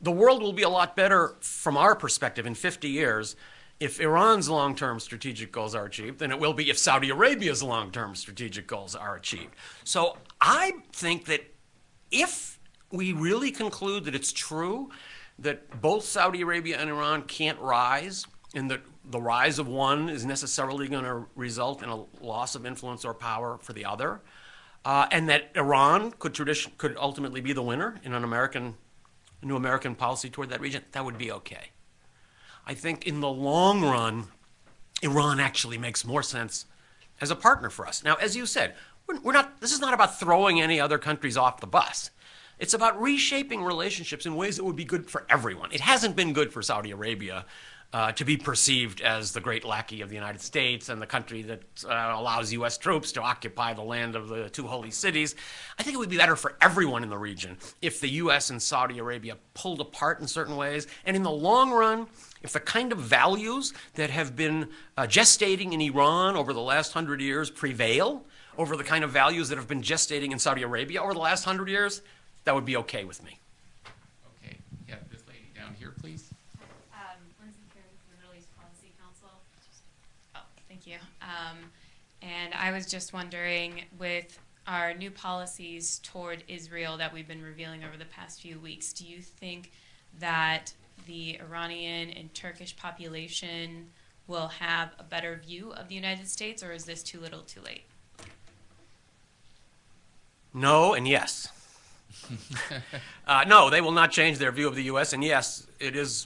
the world will be a lot better from our perspective in 50 years if Iran's long-term strategic goals are achieved than it will be if Saudi Arabia's long-term strategic goals are achieved. So I think that if we really conclude that it's true that both Saudi Arabia and Iran can't rise, and that the rise of one is necessarily going to result in a loss of influence or power for the other, and that Iran could ultimately be the winner in a new American policy toward that region, that would be okay. I think in the long run, Iran actually makes more sense as a partner for us. Now, as you said, this is not about throwing any other countries off the bus. It's about reshaping relationships in ways that would be good for everyone. It hasn't been good for Saudi Arabia to be perceived as the great lackey of the United States and the country that allows U.S. troops to occupy the land of the two holy cities. I think it would be better for everyone in the region if the U.S. and Saudi Arabia pulled apart in certain ways. And in the long run, if the kind of values that have been gestating in Iran over the last 100 years prevail over the kind of values that have been gestating in Saudi Arabia over the last 100 years, that would be okay with me. Okay, yeah, this lady down here, please. Lindsay Kieran from the Middle East Policy Council. Oh, thank you. And I was just wondering, with our new policies toward Israel that we've been revealing over the past few weeks, do you think that the Iranian and Turkish population will have a better view of the United States, or is this too little too late? No and yes. No, they will not change their view of the U.S. And yes, it is,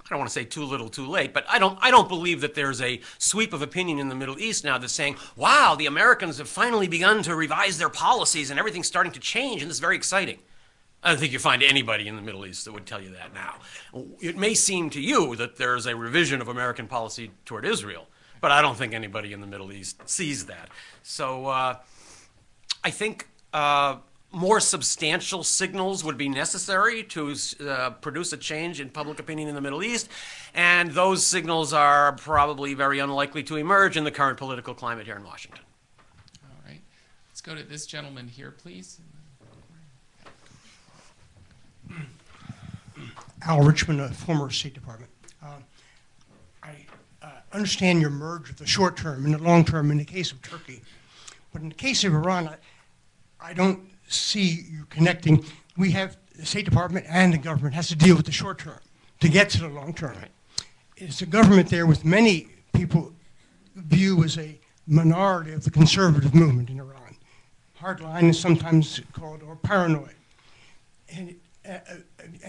I don't want to say too little too late, but I don't believe that there's a sweep of opinion in the Middle East now that's saying, wow, the Americans have finally begun to revise their policies and everything's starting to change and this is very exciting. I don't think you find anybody in the Middle East that would tell you that now. It may seem to you that there's a revision of American policy toward Israel, but I don't think anybody in the Middle East sees that. So I think more substantial signals would be necessary to produce a change in public opinion in the Middle East, and those signals are probably very unlikely to emerge in the current political climate here in Washington. All right. Let's go to this gentleman here, please. Al Richmond, a former State Department. I understand your merge of the short term and the long term in the case of Turkey. But in the case of Iran, I don't see you connecting. We have the State Department and the government has to deal with the short term to get to the long term. Right. It's a government there with many people view as a minority of the conservative movement in Iran. Hardline is sometimes called, or paranoid. And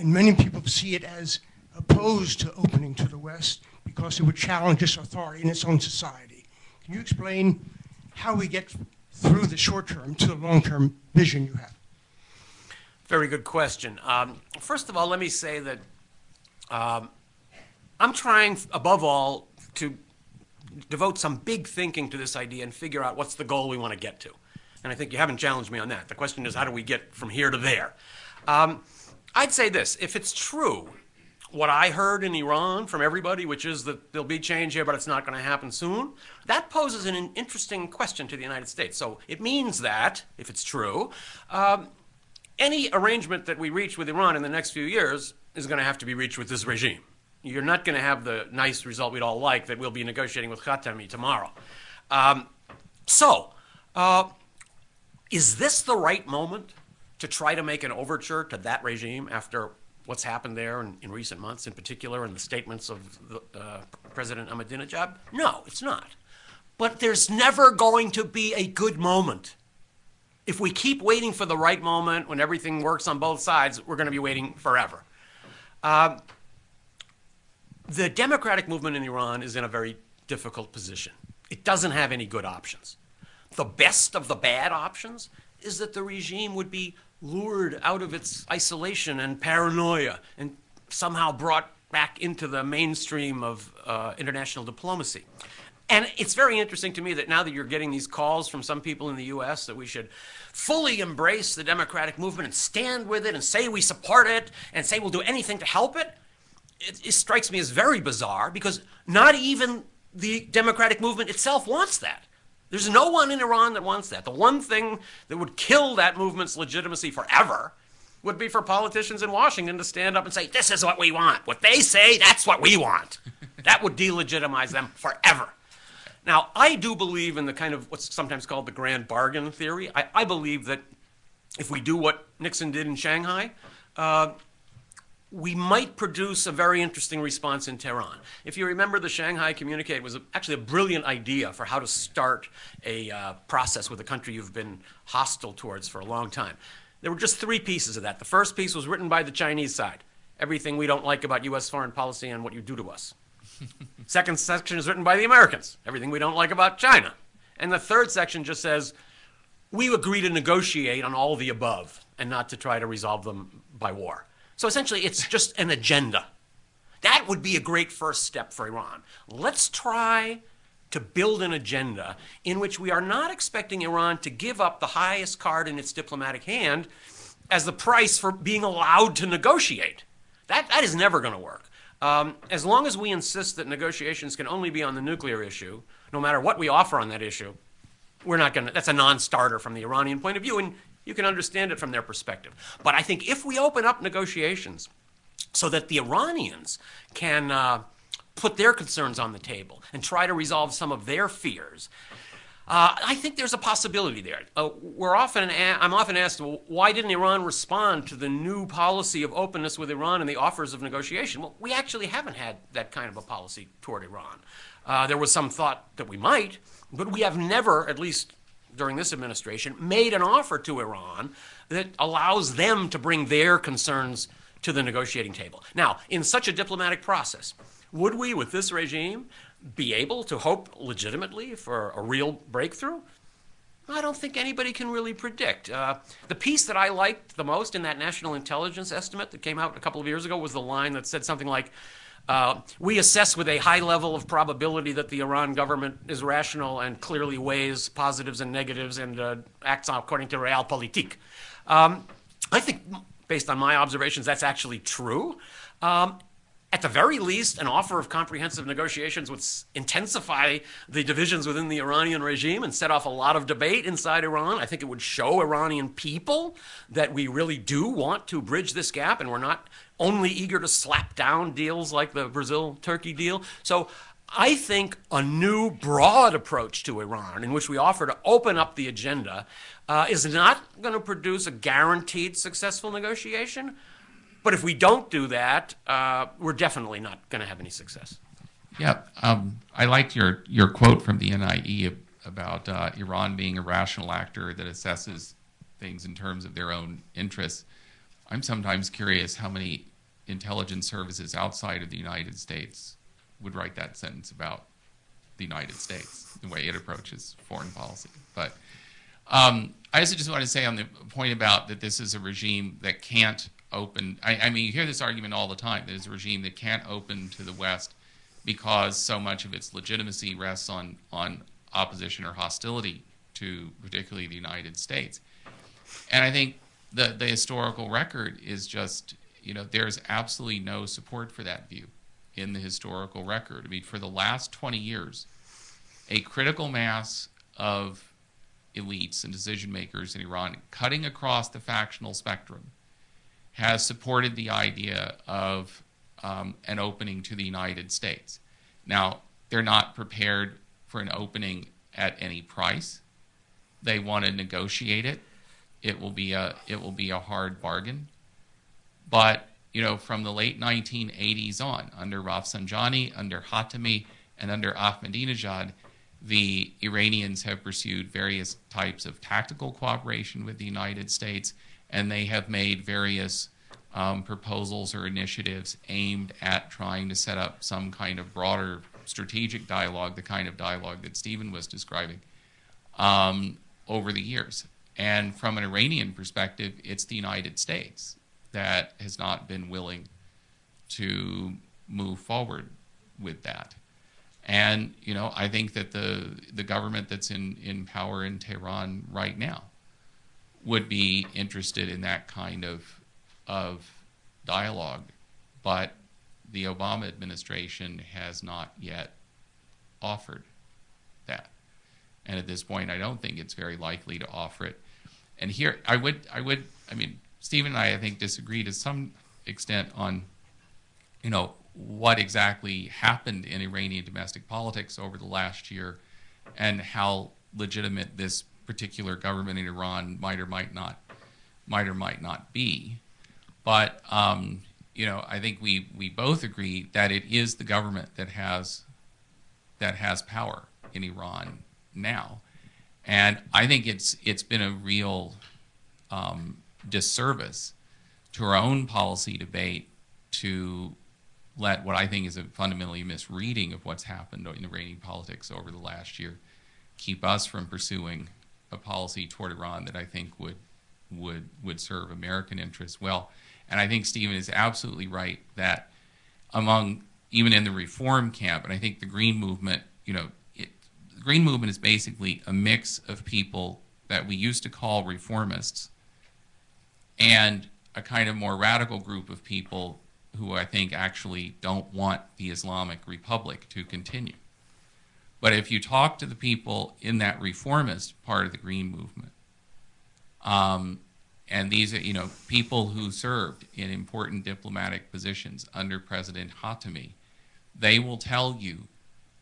many people see it as opposed to opening to the West because it would challenge its authority in its own society. Can you explain how we get through the short term to the long term vision you have? Very good question. First of all, let me say that I'm trying, above all, to devote some big thinking to this idea and figure out what's the goal we want to get to. And I think you haven't challenged me on that. The question is, how do we get from here to there? I'd say this, if it's true, what I heard in Iran from everybody, which is that there'll be change here, but it's not going to happen soon, that poses an interesting question to the United States. So it means that, if it's true, any arrangement that we reach with Iran in the next few years is going to have to be reached with this regime. You're not going to have the nice result we'd all like that we'll be negotiating with Khatami tomorrow. Is this the right moment to try to make an overture to that regime after what's happened there in recent months, in particular, in the statements of President Ahmadinejad? No, it's not. But there's never going to be a good moment. If we keep waiting for the right moment when everything works on both sides, we're going to be waiting forever. The democratic movement in Iran is in a very difficult position. It doesn't have any good options. The best of the bad options is that the regime would be lured out of its isolation and paranoia and somehow brought back into the mainstream of international diplomacy. And it's very interesting to me that now that you're getting these calls from some people in the U.S. that we should fully embrace the democratic movement and stand with it and say we support it and say we'll do anything to help it, it strikes me as very bizarre because not even the democratic movement itself wants that. There's no one in Iran that wants that. The one thing that would kill that movement's legitimacy forever would be for politicians in Washington to stand up and say, this is what we want. What they say, that's what we want. That would delegitimize them forever. Now, I do believe in the kind of what's sometimes called the grand bargain theory. I believe that if we do what Nixon did in Shanghai, we might produce a very interesting response in Tehran. If you remember, the Shanghai Communique was actually a brilliant idea for how to start a process with a country you've been hostile towards for a long time. There were just 3 pieces of that. The first piece was written by the Chinese side. Everything we don't like about U.S. foreign policy and what you do to us. Second section is written by the Americans. Everything we don't like about China. And the third section just says, we agree to negotiate on all the above and not to try to resolve them by war. So essentially, it's just an agenda. That would be a great first step for Iran. Let's try to build an agenda in which we are not expecting Iran to give up the highest card in its diplomatic hand as the price for being allowed to negotiate. That is never going to work. As long as we insist that negotiations can only be on the nuclear issue, no matter what we offer on that issue, we're not going to, that's a non-starter from the Iranian point of view, and you can understand it from their perspective. But I think if we open up negotiations so that the Iranians can put their concerns on the table and try to resolve some of their fears, I think there's a possibility there. I'm often asked, well, why didn't Iran respond to the new policy of openness with Iran and the offers of negotiation? Well, we actually haven't had that kind of a policy toward Iran. There was some thought that we might, but we have never, at least during this administration, made an offer to Iran that allows them to bring their concerns to the negotiating table. Now, in such a diplomatic process, would we, with this regime, be able to hope legitimately for a real breakthrough? I don't think anybody can really predict. The piece that I liked the most in that national intelligence estimate that came out a couple of years ago was the line that said something like, we assess with a high level of probability that the Iran government is rational and clearly weighs positives and negatives and acts according to realpolitik. I think, based on my observations, that's actually true. At the very least, an offer of comprehensive negotiations would intensify the divisions within the Iranian regime and set off a lot of debate inside Iran. I think it would show Iranian people that we really do want to bridge this gap and we're not only eager to slap down deals like the Brazil-Turkey deal. So I think a new broad approach to Iran in which we offer to open up the agenda is not going to produce a guaranteed successful negotiation. But if we don't do that, we're definitely not going to have any success. Yeah, I liked your quote from the NIE about Iran being a rational actor that assesses things in terms of their own interests. I'm sometimes curious how many intelligence services outside of the United States would write that sentence about the United States, the way it approaches foreign policy. But I also just want to say on the point about that this is a regime that can't open, I mean, you hear this argument all the time, that it's a regime that can't open to the West because so much of its legitimacy rests on opposition or hostility to particularly the United States. And I think the historical record is just, you know, there's absolutely no support for that view in the historical record. I mean, for the last 20 years, a critical mass of elites and decision makers in Iran, cutting across the factional spectrum, has supported the idea of an opening to the United States. Now, they're not prepared for an opening at any price. They want to negotiate it. It will be a hard bargain. But, you know, from the late 1980s on, under Rafsanjani, under Khatami, and under Ahmadinejad, the Iranians have pursued various types of tactical cooperation with the United States, and they have made various proposals or initiatives aimed at trying to set up some kind of broader strategic dialogue, the kind of dialogue that Stephen was describing, over the years. And from an Iranian perspective, it's the United States that has not been willing to move forward with that. And, you know, I think that the government that's in power in Tehran right now would be interested in that kind of dialogue, but the Obama administration has not yet offered that. And at this point, I don't think it's very likely to offer it. And here, I mean, Stephen and I think, disagree to some extent on, you know, what exactly happened in Iranian domestic politics over the last year and how legitimate this particular government in Iran might or might not be. But, you know, I think we both agree that it is the government that has power in Iran now. And I think it's been a real disservice to our own policy debate to let what I think is a fundamentally misreading of what's happened in Iranian politics over the last year keep us from pursuing a policy toward Iran that I think would serve American interests well. And I think Stephen is absolutely right that among, even in the reform camp, and I think the Green Movement, you know, the Green Movement is basically a mix of people that we used to call reformists and a kind of more radical group of people who I think actually don't want the Islamic Republic to continue. But if you talk to the people in that reformist part of the Green Movement, and these are, you know, people who served in important diplomatic positions under President Khatami, they will tell you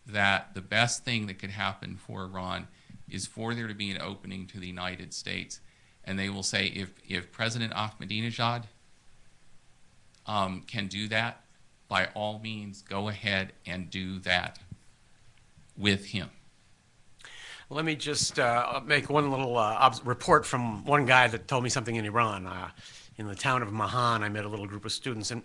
that the best thing that could happen for Iran is for there to be an opening to the United States. And they will say if President Ahmadinejad can do that, by all means, go ahead and do that with him. Let me just make one little report from one guy that told me something in Iran. In the town of Mahan, I met a little group of students, and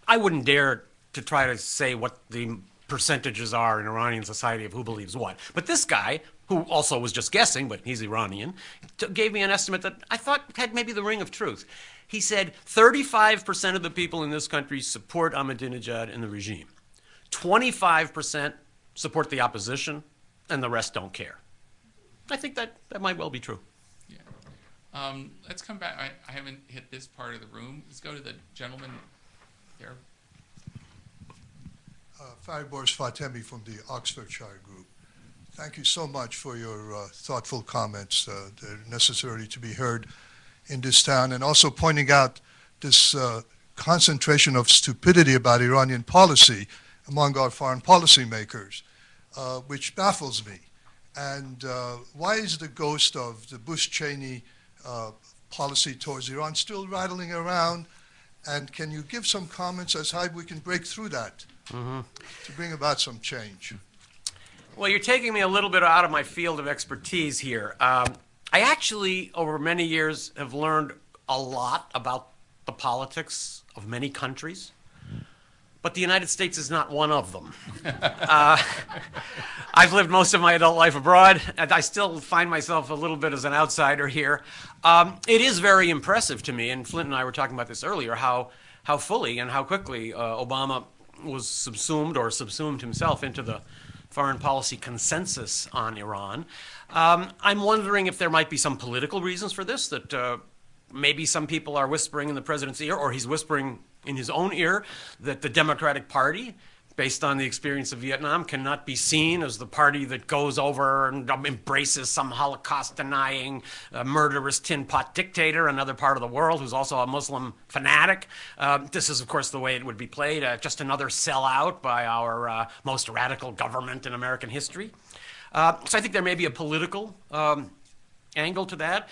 I wouldn't dare to try to say what the percentages are in Iranian society of who believes what. But this guy, who also was just guessing, but he's Iranian, gave me an estimate that I thought had maybe the ring of truth. He said 35% of the people in this country support Ahmadinejad and the regime. 25% support the opposition, and the rest don't care. I think that might well be true. Yeah. Let's come back. I haven't hit this part of the room. Let's go to the gentleman there. Fariborz Fatemi from the Oxfordshire Group. Thank you so much for your thoughtful comments. They're necessary to be heard in this town, and also pointing out this concentration of stupidity about Iranian policy among our foreign policy makers, which baffles me. And why is the ghost of the Bush-Cheney policy towards Iran still rattling around? And can you give some comments as how we can break through that to bring about some change? Well, you're taking me a little bit out of my field of expertise here. I actually, over many years, have learned a lot about the politics of many countries, but the United States is not one of them. I've lived most of my adult life abroad, and I still find myself a little bit as an outsider here. It is very impressive to me, and Flint and I were talking about this earlier, how fully and how quickly Obama was subsumed himself into the foreign policy consensus on Iran. I'm wondering if there might be some political reasons for this, that maybe some people are whispering in the president's ear, or he's whispering in his own ear, that the Democratic Party, based on the experience of Vietnam, cannot be seen as the party that goes over and embraces some Holocaust-denying, murderous tin pot dictator in another part of the world who's also a Muslim fanatic. This is, of course, the way it would be played, just another sellout by our most radical government in American history. So I think there may be a political angle to that.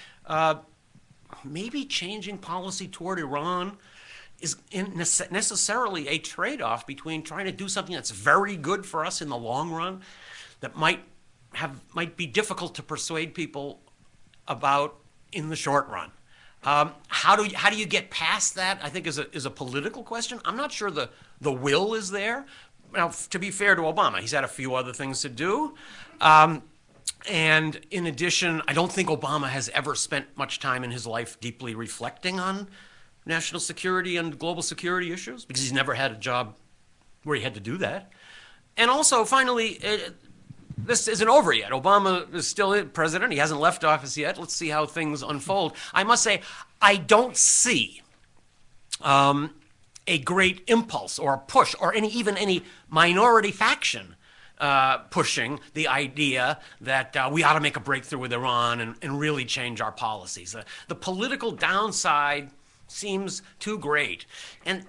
Maybe changing policy toward Iran is necessarily a trade-off between trying to do something that's very good for us in the long run, that might be difficult to persuade people about in the short run. How do you get past that, I think, is a political question. I'm not sure the will is there. Now, to be fair to Obama, he's had a few other things to do. And in addition, I don't think Obama has ever spent much time in his life deeply reflecting on national security and global security issues, because he's never had a job where he had to do that. And also, finally, this isn't over yet. Obama is still president. He hasn't left office yet. Let's see how things unfold. I must say, I don't see a a great impulse or a push or even any minority faction pushing the idea that we ought to make a breakthrough with Iran and really change our policies. The political downside seems too great. And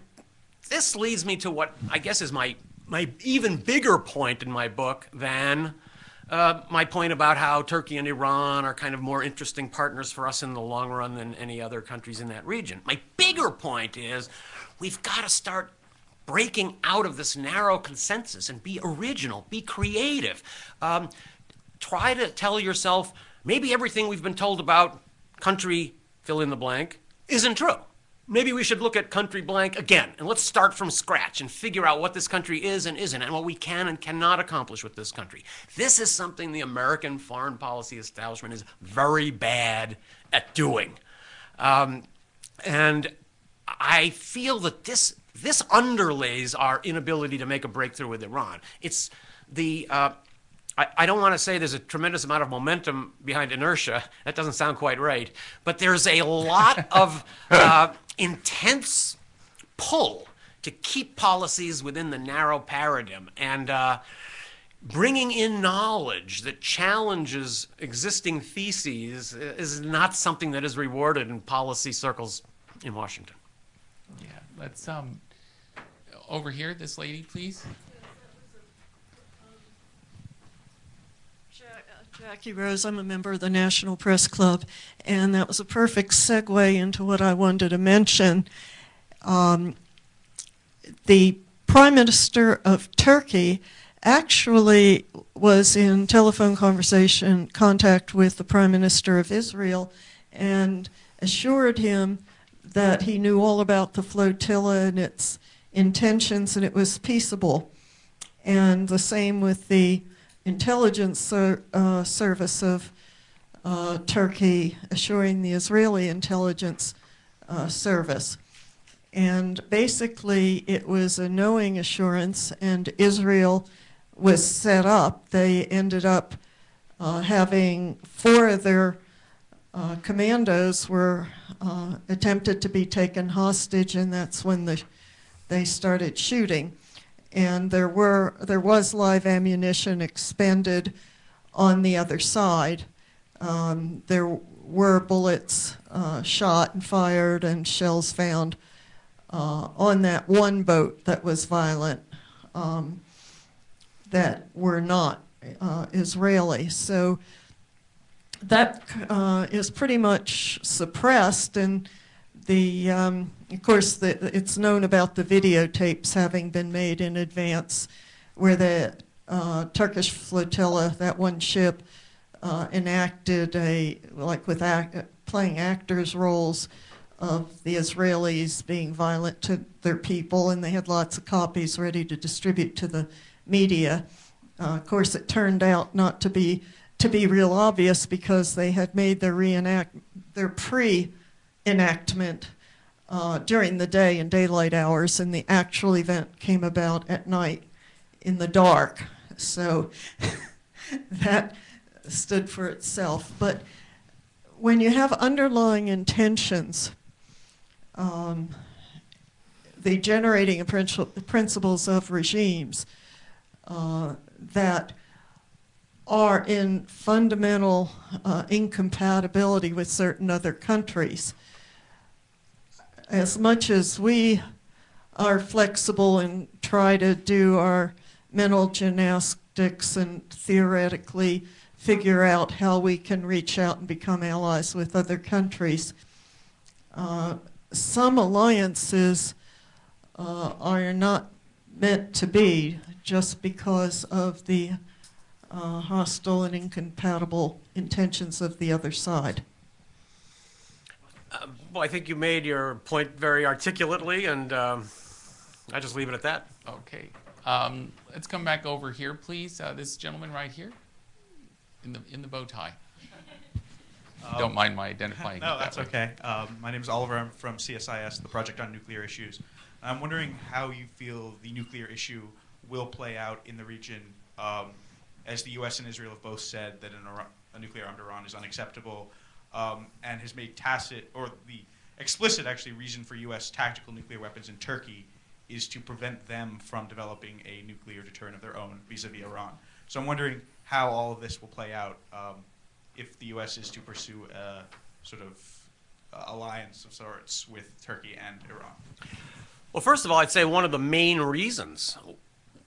this leads me to what I guess is my even bigger point in my book than my point about how Turkey and Iran are kind of more interesting partners for us in the long run than any other countries in that region. My bigger point is we've got to start breaking out of this narrow consensus and be original, be creative. Try to tell yourself maybe everything we've been told about country fill in the blank isn't true. Maybe we should look at country blank again, and let's start from scratch and figure out what this country is and isn't, and what we can and cannot accomplish with this country. This is something the American foreign policy establishment is very bad at doing. And I feel that this underlays our inability to make a breakthrough with Iran. It's the I don't want to say there's a tremendous amount of momentum behind inertia. That doesn't sound quite right. But there's a lot of intense pull to keep policies within the narrow paradigm. And bringing in knowledge that challenges existing theses is not something that is rewarded in policy circles in Washington. Yeah, let's over here, this lady, please. Jackie Rose, I'm a member of the National Press Club, and that was a perfect segue into what I wanted to mention. The Prime Minister of Turkey actually was in telephone contact with the Prime Minister of Israel and assured him that he knew all about the flotilla and its intentions and it was peaceable. And the same with the intelligence service of Turkey assuring the Israeli intelligence service. And basically it was a knowing assurance, and Israel was set up. They ended up having 4 of their commandos were attempted to be taken hostage, and that's when they started shooting. And there was live ammunition expended on the other side. There were bullets shot and fired and shells found on that one boat that was violent that were not Israeli. So that is pretty much suppressed, and of course, it's known about the videotapes having been made in advance where the Turkish flotilla, that one ship, enacted playing actors' roles of the Israelis being violent to their people, and they had lots of copies ready to distribute to the media. Of course, it turned out not to be real obvious because they had made their pre-enactment during the day in daylight hours, and the actual event came about at night in the dark. So that stood for itself. But when you have underlying intentions, the generating principles of regimes that are in fundamental incompatibility with certain other countries. As much as we are flexible and try to do our mental gymnastics and theoretically figure out how we can reach out and become allies with other countries, some alliances are not meant to be just because of the hostile and incompatible intentions of the other side. Well, I think you made your point very articulately, and I just leave it at that. Okay. Let's come back over here, please. This gentleman right here in the bow tie. Don't mind my identifying. No, that's okay. My name is Oliver. I'm from CSIS, the Project on Nuclear Issues. I'm wondering how you feel the nuclear issue will play out in the region, as the U.S. and Israel have both said that a nuclear armed Iran is unacceptable, and has made tacit, or the explicit, actually, reason for U.S. tactical nuclear weapons in Turkey is to prevent them from developing a nuclear deterrent of their own vis-a-vis Iran. So I'm wondering how all of this will play out if the U.S. is to pursue a sort of alliance of sorts with Turkey and Iran. Well, first of all, I'd say one of the main reasons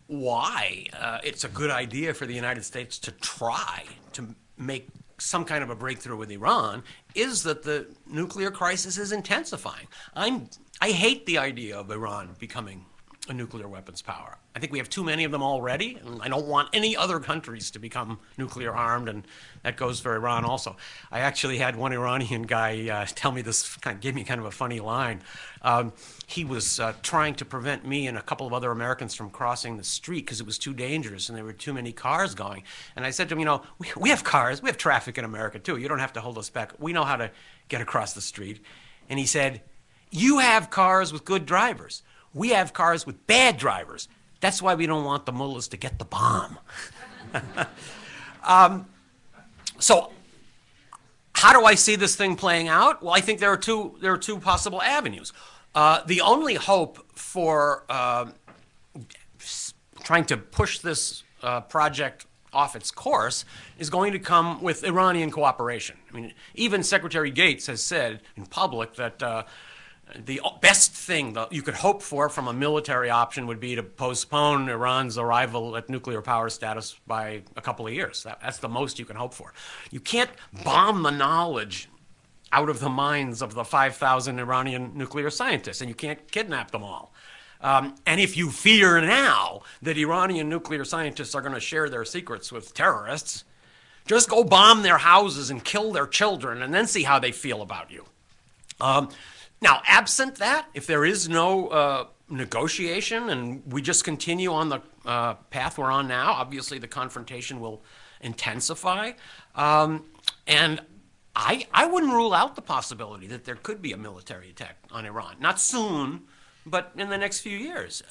why it's a good idea for the United States to try to make some kind of a breakthrough with Iran is that the nuclear crisis is intensifying. I hate the idea of Iran becoming a nuclear weapons power. I think we have too many of them already, and I don't want any other countries to become nuclear armed, and that goes for Iran also. I actually had one Iranian guy tell me this, gave me kind of a funny line. He was trying to prevent me and a couple of other Americans from crossing the street because it was too dangerous and there were too many cars going. And I said to him, you know, we have cars, we have traffic in America too. You don't have to hold us back. We know how to get across the street. And he said, you have cars with good drivers. We have cars with bad drivers. That's why we don't want the mullahs to get the bomb. So how do I see this thing playing out? Well, I think there are two possible avenues. The only hope for trying to push this project off its course is going to come with Iranian cooperation. I mean, even Secretary Gates has said in public that the best thing that you could hope for from a military option would be to postpone Iran's arrival at nuclear power status by a couple of years. That's the most you can hope for. You can't bomb the knowledge out of the minds of the 5,000 Iranian nuclear scientists, and you can't kidnap them all. And if you fear now that Iranian nuclear scientists are going to share their secrets with terrorists, just go bomb their houses and kill their children and then see how they feel about you. Now, absent that, if there is no negotiation and we just continue on the path we're on now, obviously the confrontation will intensify. And I wouldn't rule out the possibility that there could be a military attack on Iran. Not soon, but in the next few years.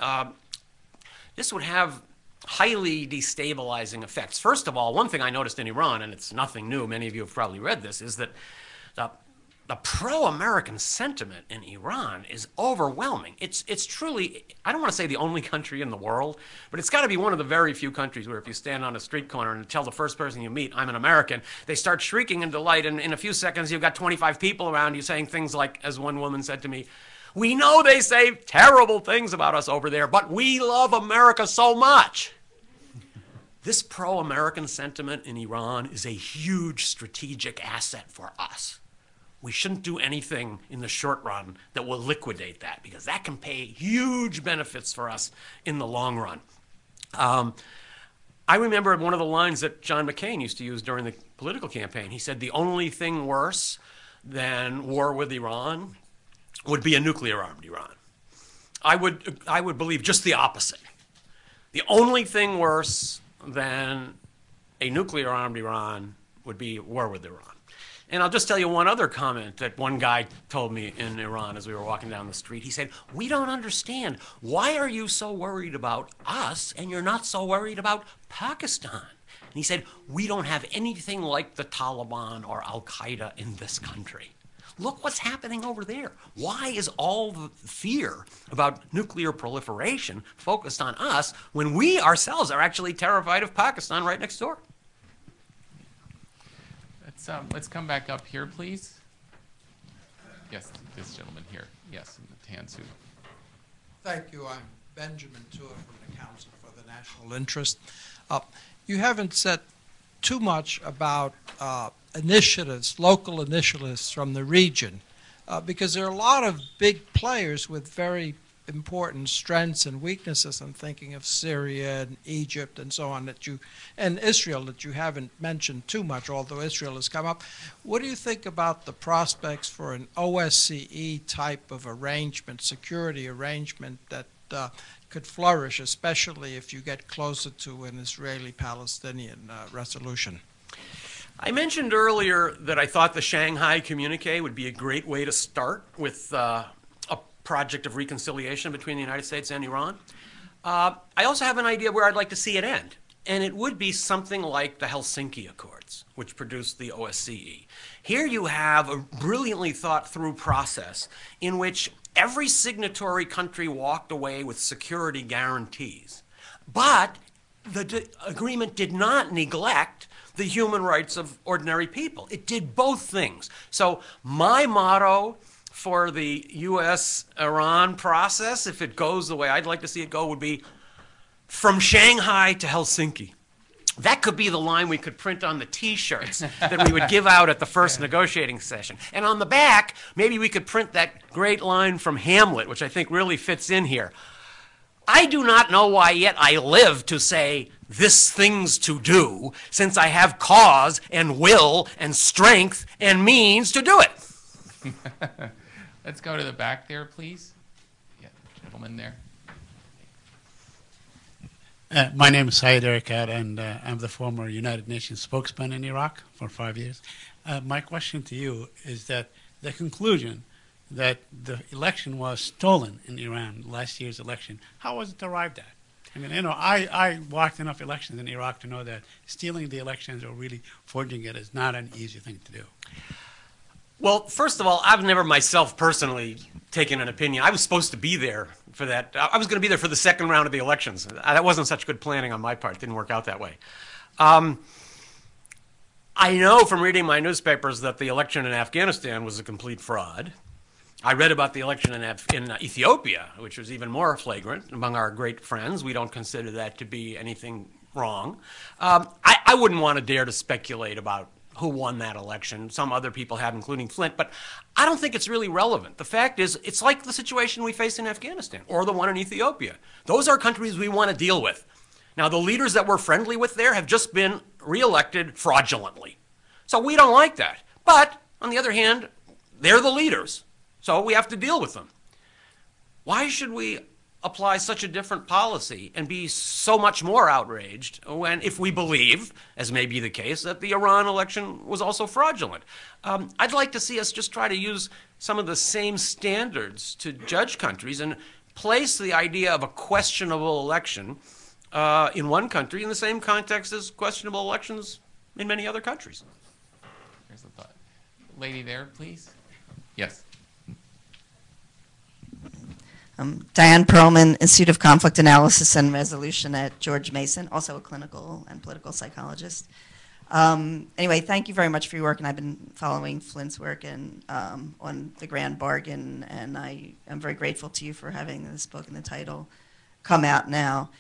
This would have highly destabilizing effects. First of all, one thing I noticed in Iran, and it's nothing new, many of you have probably read this, is that the pro-American sentiment in Iran is overwhelming. It's truly, I don't want to say the only country in the world, but it's got to be one of the very few countries where if you stand on a street corner and tell the first person you meet, I'm an American, they start shrieking in delight, and in a few seconds you've got 25 people around you saying things like, as one woman said to me, we know they say terrible things about us over there, but we love America so much. This pro-American sentiment in Iran is a huge strategic asset for us. We shouldn't do anything in the short run that will liquidate that, because that can pay huge benefits for us in the long run. I remember one of the lines that John McCain used to use during the political campaign. He said the only thing worse than war with Iran would be a nuclear-armed Iran. I would believe just the opposite. The only thing worse than a nuclear-armed Iran would be war with Iran. And I'll just tell you one other comment that one guy told me in Iran as we were walking down the street. He said, we don't understand. Why are you so worried about us and you're not so worried about Pakistan? And he said, we don't have anything like the Taliban or Al-Qaeda in this country. Look what's happening over there. Why is all the fear about nuclear proliferation focused on us when we ourselves are actually terrified of Pakistan right next door? Let's come back up here, please. Yes, this gentleman here. Yes, in the tan suit. Thank you. I'm Benjamin Tour from the Council for the National Interest. You haven't said too much about initiatives, local initiatives from the region, because there are a lot of big players with very important strengths and weaknesses. I'm thinking of Syria and Egypt and so on and Israel that you haven't mentioned too much, although Israel has come up. What do you think about the prospects for an OSCE type of arrangement, security arrangement that could flourish, especially if you get closer to an Israeli-Palestinian resolution? I mentioned earlier that I thought the Shanghai Communique would be a great way to start with a project of reconciliation between the United States and Iran. I also have an idea where I'd like to see it end. and it would be something like the Helsinki Accords, which produced the OSCE. Here you have a brilliantly thought through process in which every signatory country walked away with security guarantees. But the agreement did not neglect the human rights of ordinary people. It did both things. So my motto for the U.S.-Iran process, if it goes the way I'd like to see it go, would be from Shanghai to Helsinki. That could be the line we could print on the T-shirts that we would give out at the first negotiating session. And on the back, maybe we could print that great line from Hamlet, which I think really fits in here. I do not know why yet I live to say this thing's to do, since I have cause and will and strength and means to do it. Let's go to the back there, please. Yeah, gentleman there. My name is Syed Erekat, and I'm the former United Nations spokesman in Iraq for 5 years. My question to you is that the conclusion that the election was stolen in Iran, last year's election, how was it arrived at? I mean, you know, I watched enough elections in Iraq to know that stealing the elections or really forging it is not an easy thing to do. Well, first of all, I've never myself personally taken an opinion. I was supposed to be there for that. I was going to be there for the second round of the elections. That wasn't such good planning on my part. It didn't work out that way. I know from reading my newspapers that the election in Afghanistan was a complete fraud. I read about the election in Ethiopia, which was even more flagrant among our great friends. We don't consider that to be anything wrong. I wouldn't want to dare to speculate about who won that election. Some other people have, including Flint, but I don't think it's really relevant. The fact is, it's like the situation we face in Afghanistan or the one in Ethiopia. Those are countries we want to deal with. Now, the leaders that we're friendly with there have just been reelected fraudulently. So we don't like that. But, on the other hand, they're the leaders. So we have to deal with them. Why should we apply such a different policy and be so much more outraged when, if we believe, as may be the case, that the Iran election was also fraudulent? I'd like to see us just try to use some of the same standards to judge countries and place the idea of a questionable election in one country in the same context as questionable elections in many other countries. Here's the thought. Lady there, please. Yes. Diane Perlman, Institute of Conflict Analysis and Resolution at George Mason, also a clinical and political psychologist. Anyway, thank you very much for your work, and I've been following Flint's work and, on the Grand Bargain, and I am very grateful to you for having this book and the title come out now.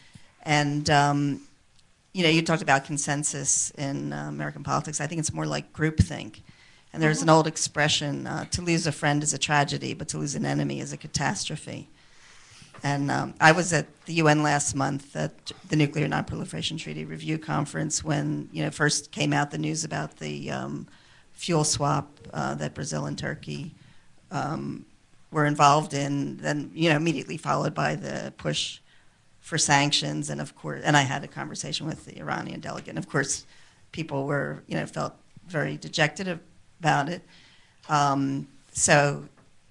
And you know, you talked about consensus in American politics. I think it's more like groupthink. And there's an old expression, to lose a friend is a tragedy, but to lose an enemy is a catastrophe. And I was at the UN last month at the Nuclear Non-Proliferation Treaty Review Conference when, you know, first came out the news about the fuel swap that Brazil and Turkey were involved in, then, you know, immediately followed by the push for sanctions. And of course, and I had a conversation with the Iranian delegate, and of course, people were, you know, felt very dejected about it.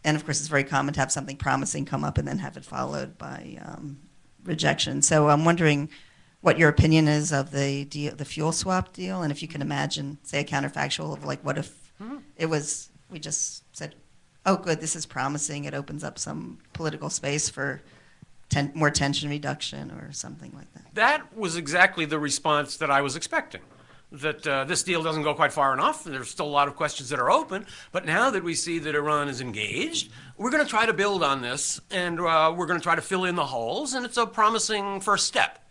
And of course, it's very common to have something promising come up and then have it followed by rejection. So I'm wondering what your opinion is of the fuel swap deal, and if you can imagine, say, a counterfactual of like, what if it was, we just said, oh, good, this is promising, it opens up some political space for more tension reduction or something like that. That was exactly the response that I was expecting. That this deal doesn't go quite far enough. There's still a lot of questions that are open. But now that we see that Iran is engaged, we're going to try to build on this, and we're going to try to fill in the holes, and it's a promising first step.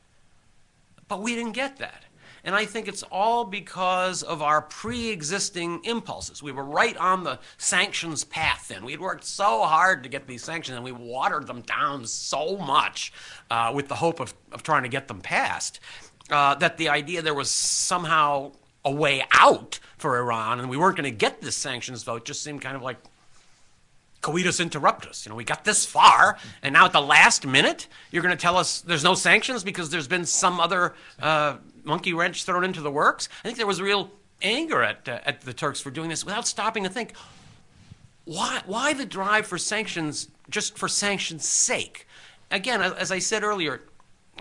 But we didn't get that. And I think it's all because of our pre-existing impulses. We were right on the sanctions path then. We had worked so hard to get these sanctions, and we watered them down so much with the hope of trying to get them passed. That the idea there was somehow a way out for Iran and we weren't going to get this sanctions vote just seemed kind of like coitus interruptus. You know, we got this far, and now at the last minute, you're going to tell us there's no sanctions because there's been some other monkey wrench thrown into the works? I think there was real anger at the Turks for doing this without stopping to think, why the drive for sanctions just for sanctions' sake? Again, as I said earlier,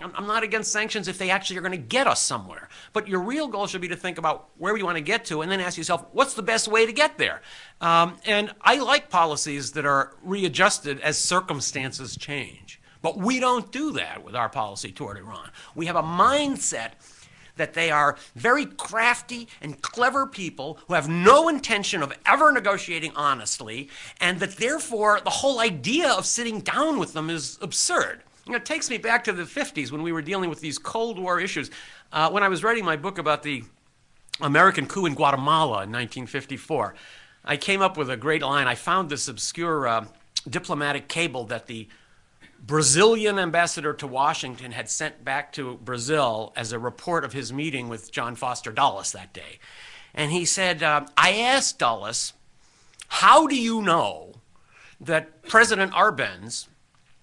I'm not against sanctions if they actually are going to get us somewhere. But your real goal should be to think about where you want to get to and then ask yourself, what's the best way to get there? And I like policies that are readjusted as circumstances change. But we don't do that with our policy toward Iran. We have a mindset that they are very crafty and clever people who have no intention of ever negotiating honestly, and that therefore the whole idea of sitting down with them is absurd. You know, it takes me back to the 50s when we were dealing with these Cold War issues. When I was writing my book about the American coup in Guatemala in 1954, I came up with a great line. I found this obscure diplomatic cable that the Brazilian ambassador to Washington had sent back to Brazil as a report of his meeting with John Foster Dulles that day. And he said, I asked Dulles, how do you know that President Arbenz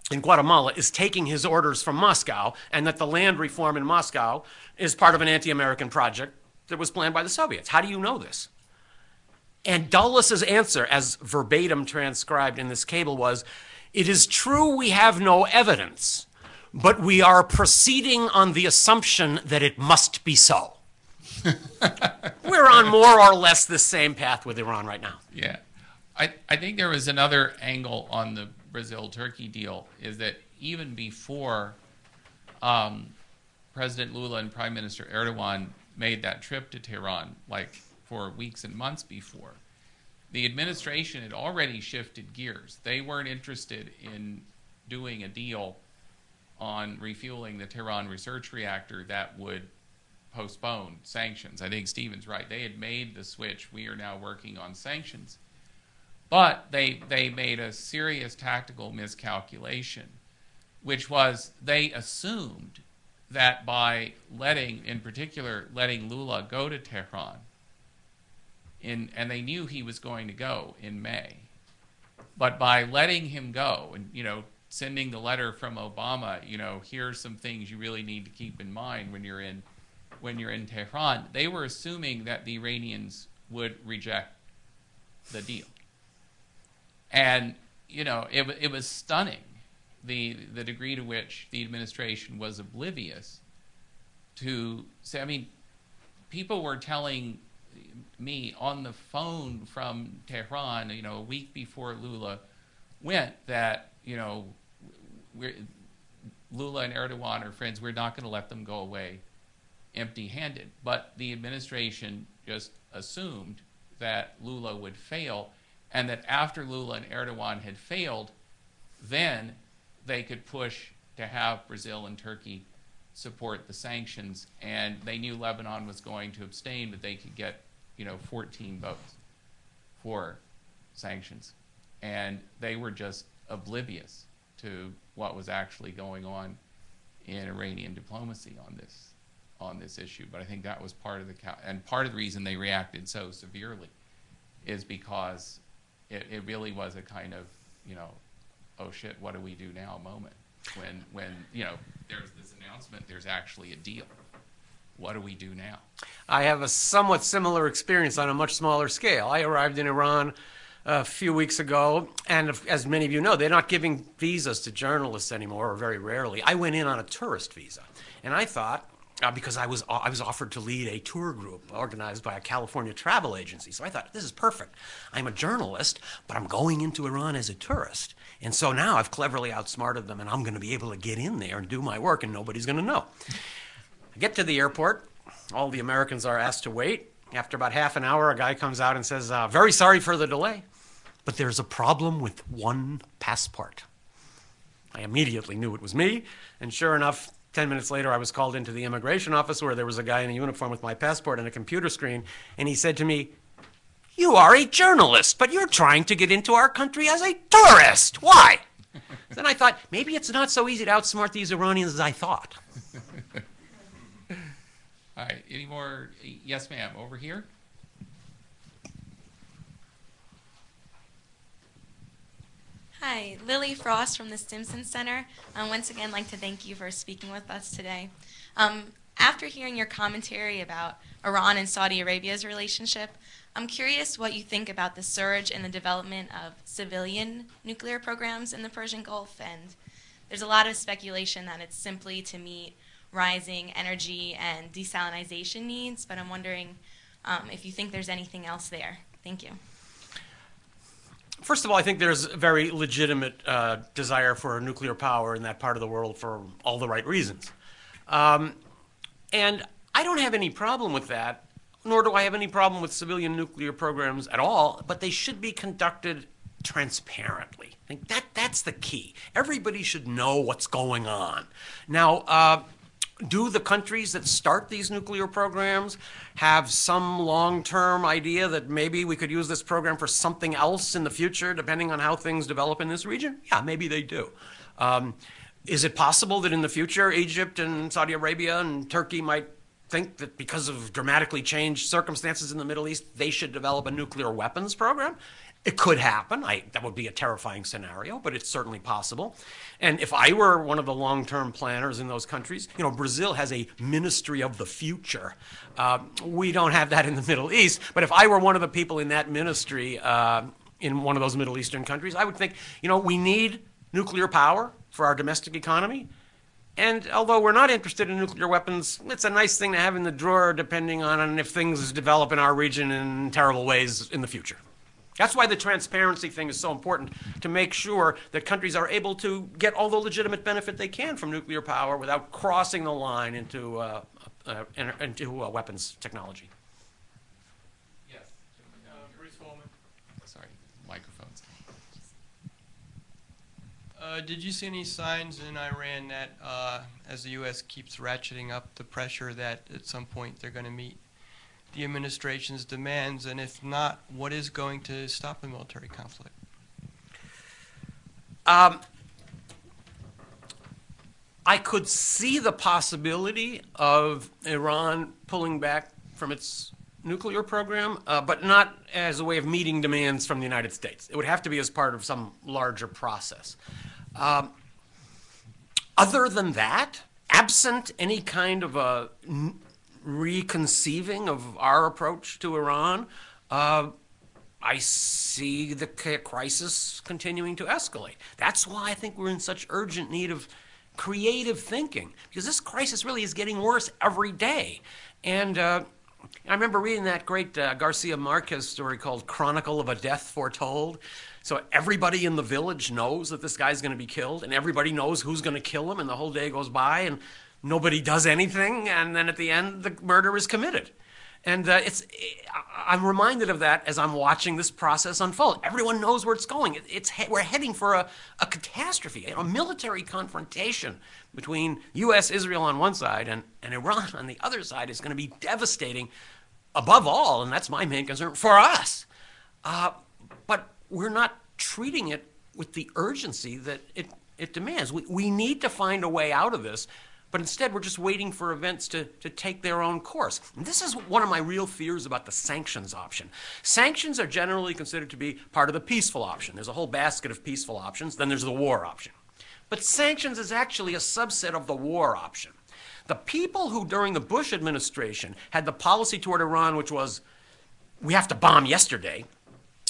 in Guatemala is taking his orders from Moscow and that the land reform in Moscow is part of an anti-American project that was planned by the Soviets? How do you know this? And Dulles' answer, as verbatim transcribed in this cable, was, it is true we have no evidence, but we are proceeding on the assumption that it must be so. We're on more or less the same path with Iran right now. Yeah. I think there was another angle on the Brazil-Turkey deal, is that even before President Lula and Prime Minister Erdogan made that trip to Tehran, like for weeks and months before, the administration had already shifted gears. They weren't interested in doing a deal on refueling the Tehran research reactor that would postpone sanctions. I think Stephen's right. They had made the switch. We are now working on sanctions. But they made a serious tactical miscalculation, which was they assumed that by letting Lula go to Tehran, and they knew he was going to go in May, but by letting him go and, you know, sending the letter from Obama, you know, here's some things you really need to keep in mind when you're in Tehran, they were assuming that the Iranians would reject the deal. And, you know, it was stunning, the degree to which the administration was oblivious to say, I mean, people were telling me on the phone from Tehran, you know, a week before Lula went, that, you know, Lula and Erdogan are friends, we're not going to let them go away empty-handed. But the administration just assumed that Lula would fail, and that after Lula and Erdogan had failed, then they could push to have Brazil and Turkey support the sanctions. And they knew Lebanon was going to abstain, but they could get, you know, 14 votes for sanctions. And they were just oblivious to what was actually going on in Iranian diplomacy on this issue. But I think that was part of the reason they reacted so severely is because it really was a kind of, you know, oh shit, what do we do now moment when you know, there's this announcement, there's actually a deal. What do we do now? I have a somewhat similar experience on a much smaller scale. I arrived in Iran a few weeks ago, and as many of you know, they're not giving visas to journalists anymore, or very rarely. I went in on a tourist visa, and I thought, because I was offered to lead a tour group organized by a California travel agency, so I thought, this is perfect. I'm a journalist, but I'm going into Iran as a tourist. And so now I've cleverly outsmarted them, and I'm going to be able to get in there and do my work, and nobody's going to know. I get to the airport. All the Americans are asked to wait. After about half an hour, a guy comes out and says, very sorry for the delay, but there's a problem with one passport. I immediately knew it was me, and sure enough, 10 minutes later, I was called into the immigration office where there was a guy in a uniform with my passport and a computer screen, and he said to me, "You are a journalist, but you're trying to get into our country as a tourist. Why?" Then I thought, maybe it's not so easy to outsmart these Iranians as I thought. All right, any more? Yes, ma'am, over here. Hi, Lily Frost from the Stimson Center. Once again, I'd like to thank you for speaking with us today. After hearing your commentary about Iran and Saudi Arabia's relationship, I'm curious what you think about the surge in the development of civilian nuclear programs in the Persian Gulf and there's a lot of speculation that it's simply to meet rising energy and desalinization needs, but I'm wondering if you think there's anything else there. Thank you. First of all, I think there's a very legitimate desire for nuclear power in that part of the world for all the right reasons. And I don't have any problem with that, nor do I have any problem with civilian nuclear programs at all, but they should be conducted transparently. I think that's the key. Everybody should know what's going on. Now, do the countries that start these nuclear programs have some long-term idea that maybe we could use this program for something else in the future, depending on how things develop in this region? Yeah, maybe they do. Is it possible that in the future Egypt and Saudi Arabia and Turkey might think that because of dramatically changed circumstances in the Middle East, they should develop a nuclear weapons program? It could happen. That would be a terrifying scenario, but it's certainly possible. And if I were one of the long-term planners in those countries, you know, Brazil has a ministry of the future. We don't have that in the Middle East, but if I were one of the people in that ministry in one of those Middle Eastern countries, I would think, you know, we need nuclear power for our domestic economy. And although we're not interested in nuclear weapons, it's a nice thing to have in the drawer depending on if things develop in our region in terrible ways in the future. That's why the transparency thing is so important, to make sure that countries are able to get all the legitimate benefit they can from nuclear power without crossing the line into weapons technology. Yes. Bruce Coleman. Sorry, microphones. Did you see any signs in Iran that as the U.S. keeps ratcheting up the pressure that at some point they're going to meet the administration's demands, and if not, what is going to stop the military conflict? I could see the possibility of Iran pulling back from its nuclear program, but not as a way of meeting demands from the United States. It would have to be as part of some larger process. Other than that, absent any kind of a reconceiving of our approach to Iran, I see the crisis continuing to escalate. That's why I think we're in such urgent need of creative thinking, because this crisis really is getting worse every day. And I remember reading that great Garcia Marquez story called Chronicle of a Death Foretold. So everybody in the village knows that this guy's going to be killed, and everybody knows who's going to kill him, and the whole day goes by, and nobody does anything, and then at the end, the murder is committed. And I'm reminded of that as I'm watching this process unfold. Everyone knows where it's going. We're heading for a catastrophe, a military confrontation between U.S., Israel on one side, and Iran on the other side is going to be devastating, above all, and that's my main concern, for us. But we're not treating it with the urgency that it demands. We need to find a way out of this. But instead, we're just waiting for events to take their own course. And this is one of my real fears about the sanctions option. Sanctions are generally considered to be part of the peaceful option. There's a whole basket of peaceful options. Then there's the war option. But sanctions is actually a subset of the war option. The people who, during the Bush administration, had the policy toward Iran, which was, we have to bomb yesterday,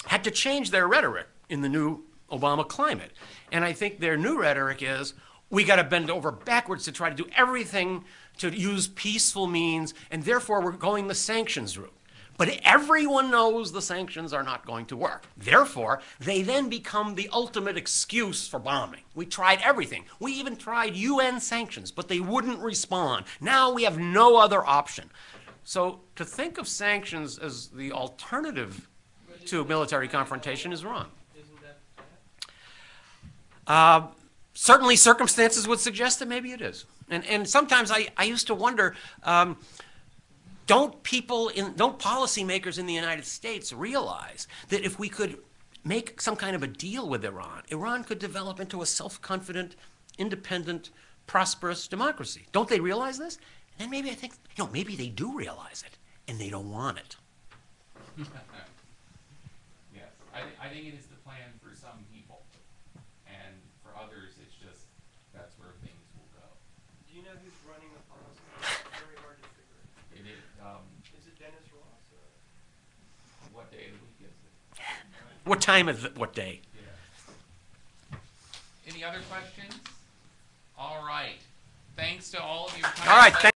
had to change their rhetoric in the new Obama climate. And I think their new rhetoric is, we got to bend over backwards to try to do everything to use peaceful means, and therefore we're going the sanctions route. But everyone knows the sanctions are not going to work. Therefore, they then become the ultimate excuse for bombing. We tried everything. We even tried UN sanctions, but they wouldn't respond. Now we have no other option. So to think of sanctions as the alternative to military confrontation is wrong. Certainly circumstances would suggest that maybe it is. And sometimes I used to wonder, don't policymakers in the United States realize that if we could make some kind of a deal with Iran, Iran could develop into a self-confident, independent, prosperous democracy? Don't they realize this? And then maybe I think, maybe they do realize it, and they don't want it. Yes, I think it is the plan for some people. And for others, it's just, that's where things will go. Do you know who's running the policy? It's very hard to figure it. Is it Dennis Ross? What day of the week is it? What time is it? What day? Yeah. Any other questions? All right. Thanks to all of you. All right.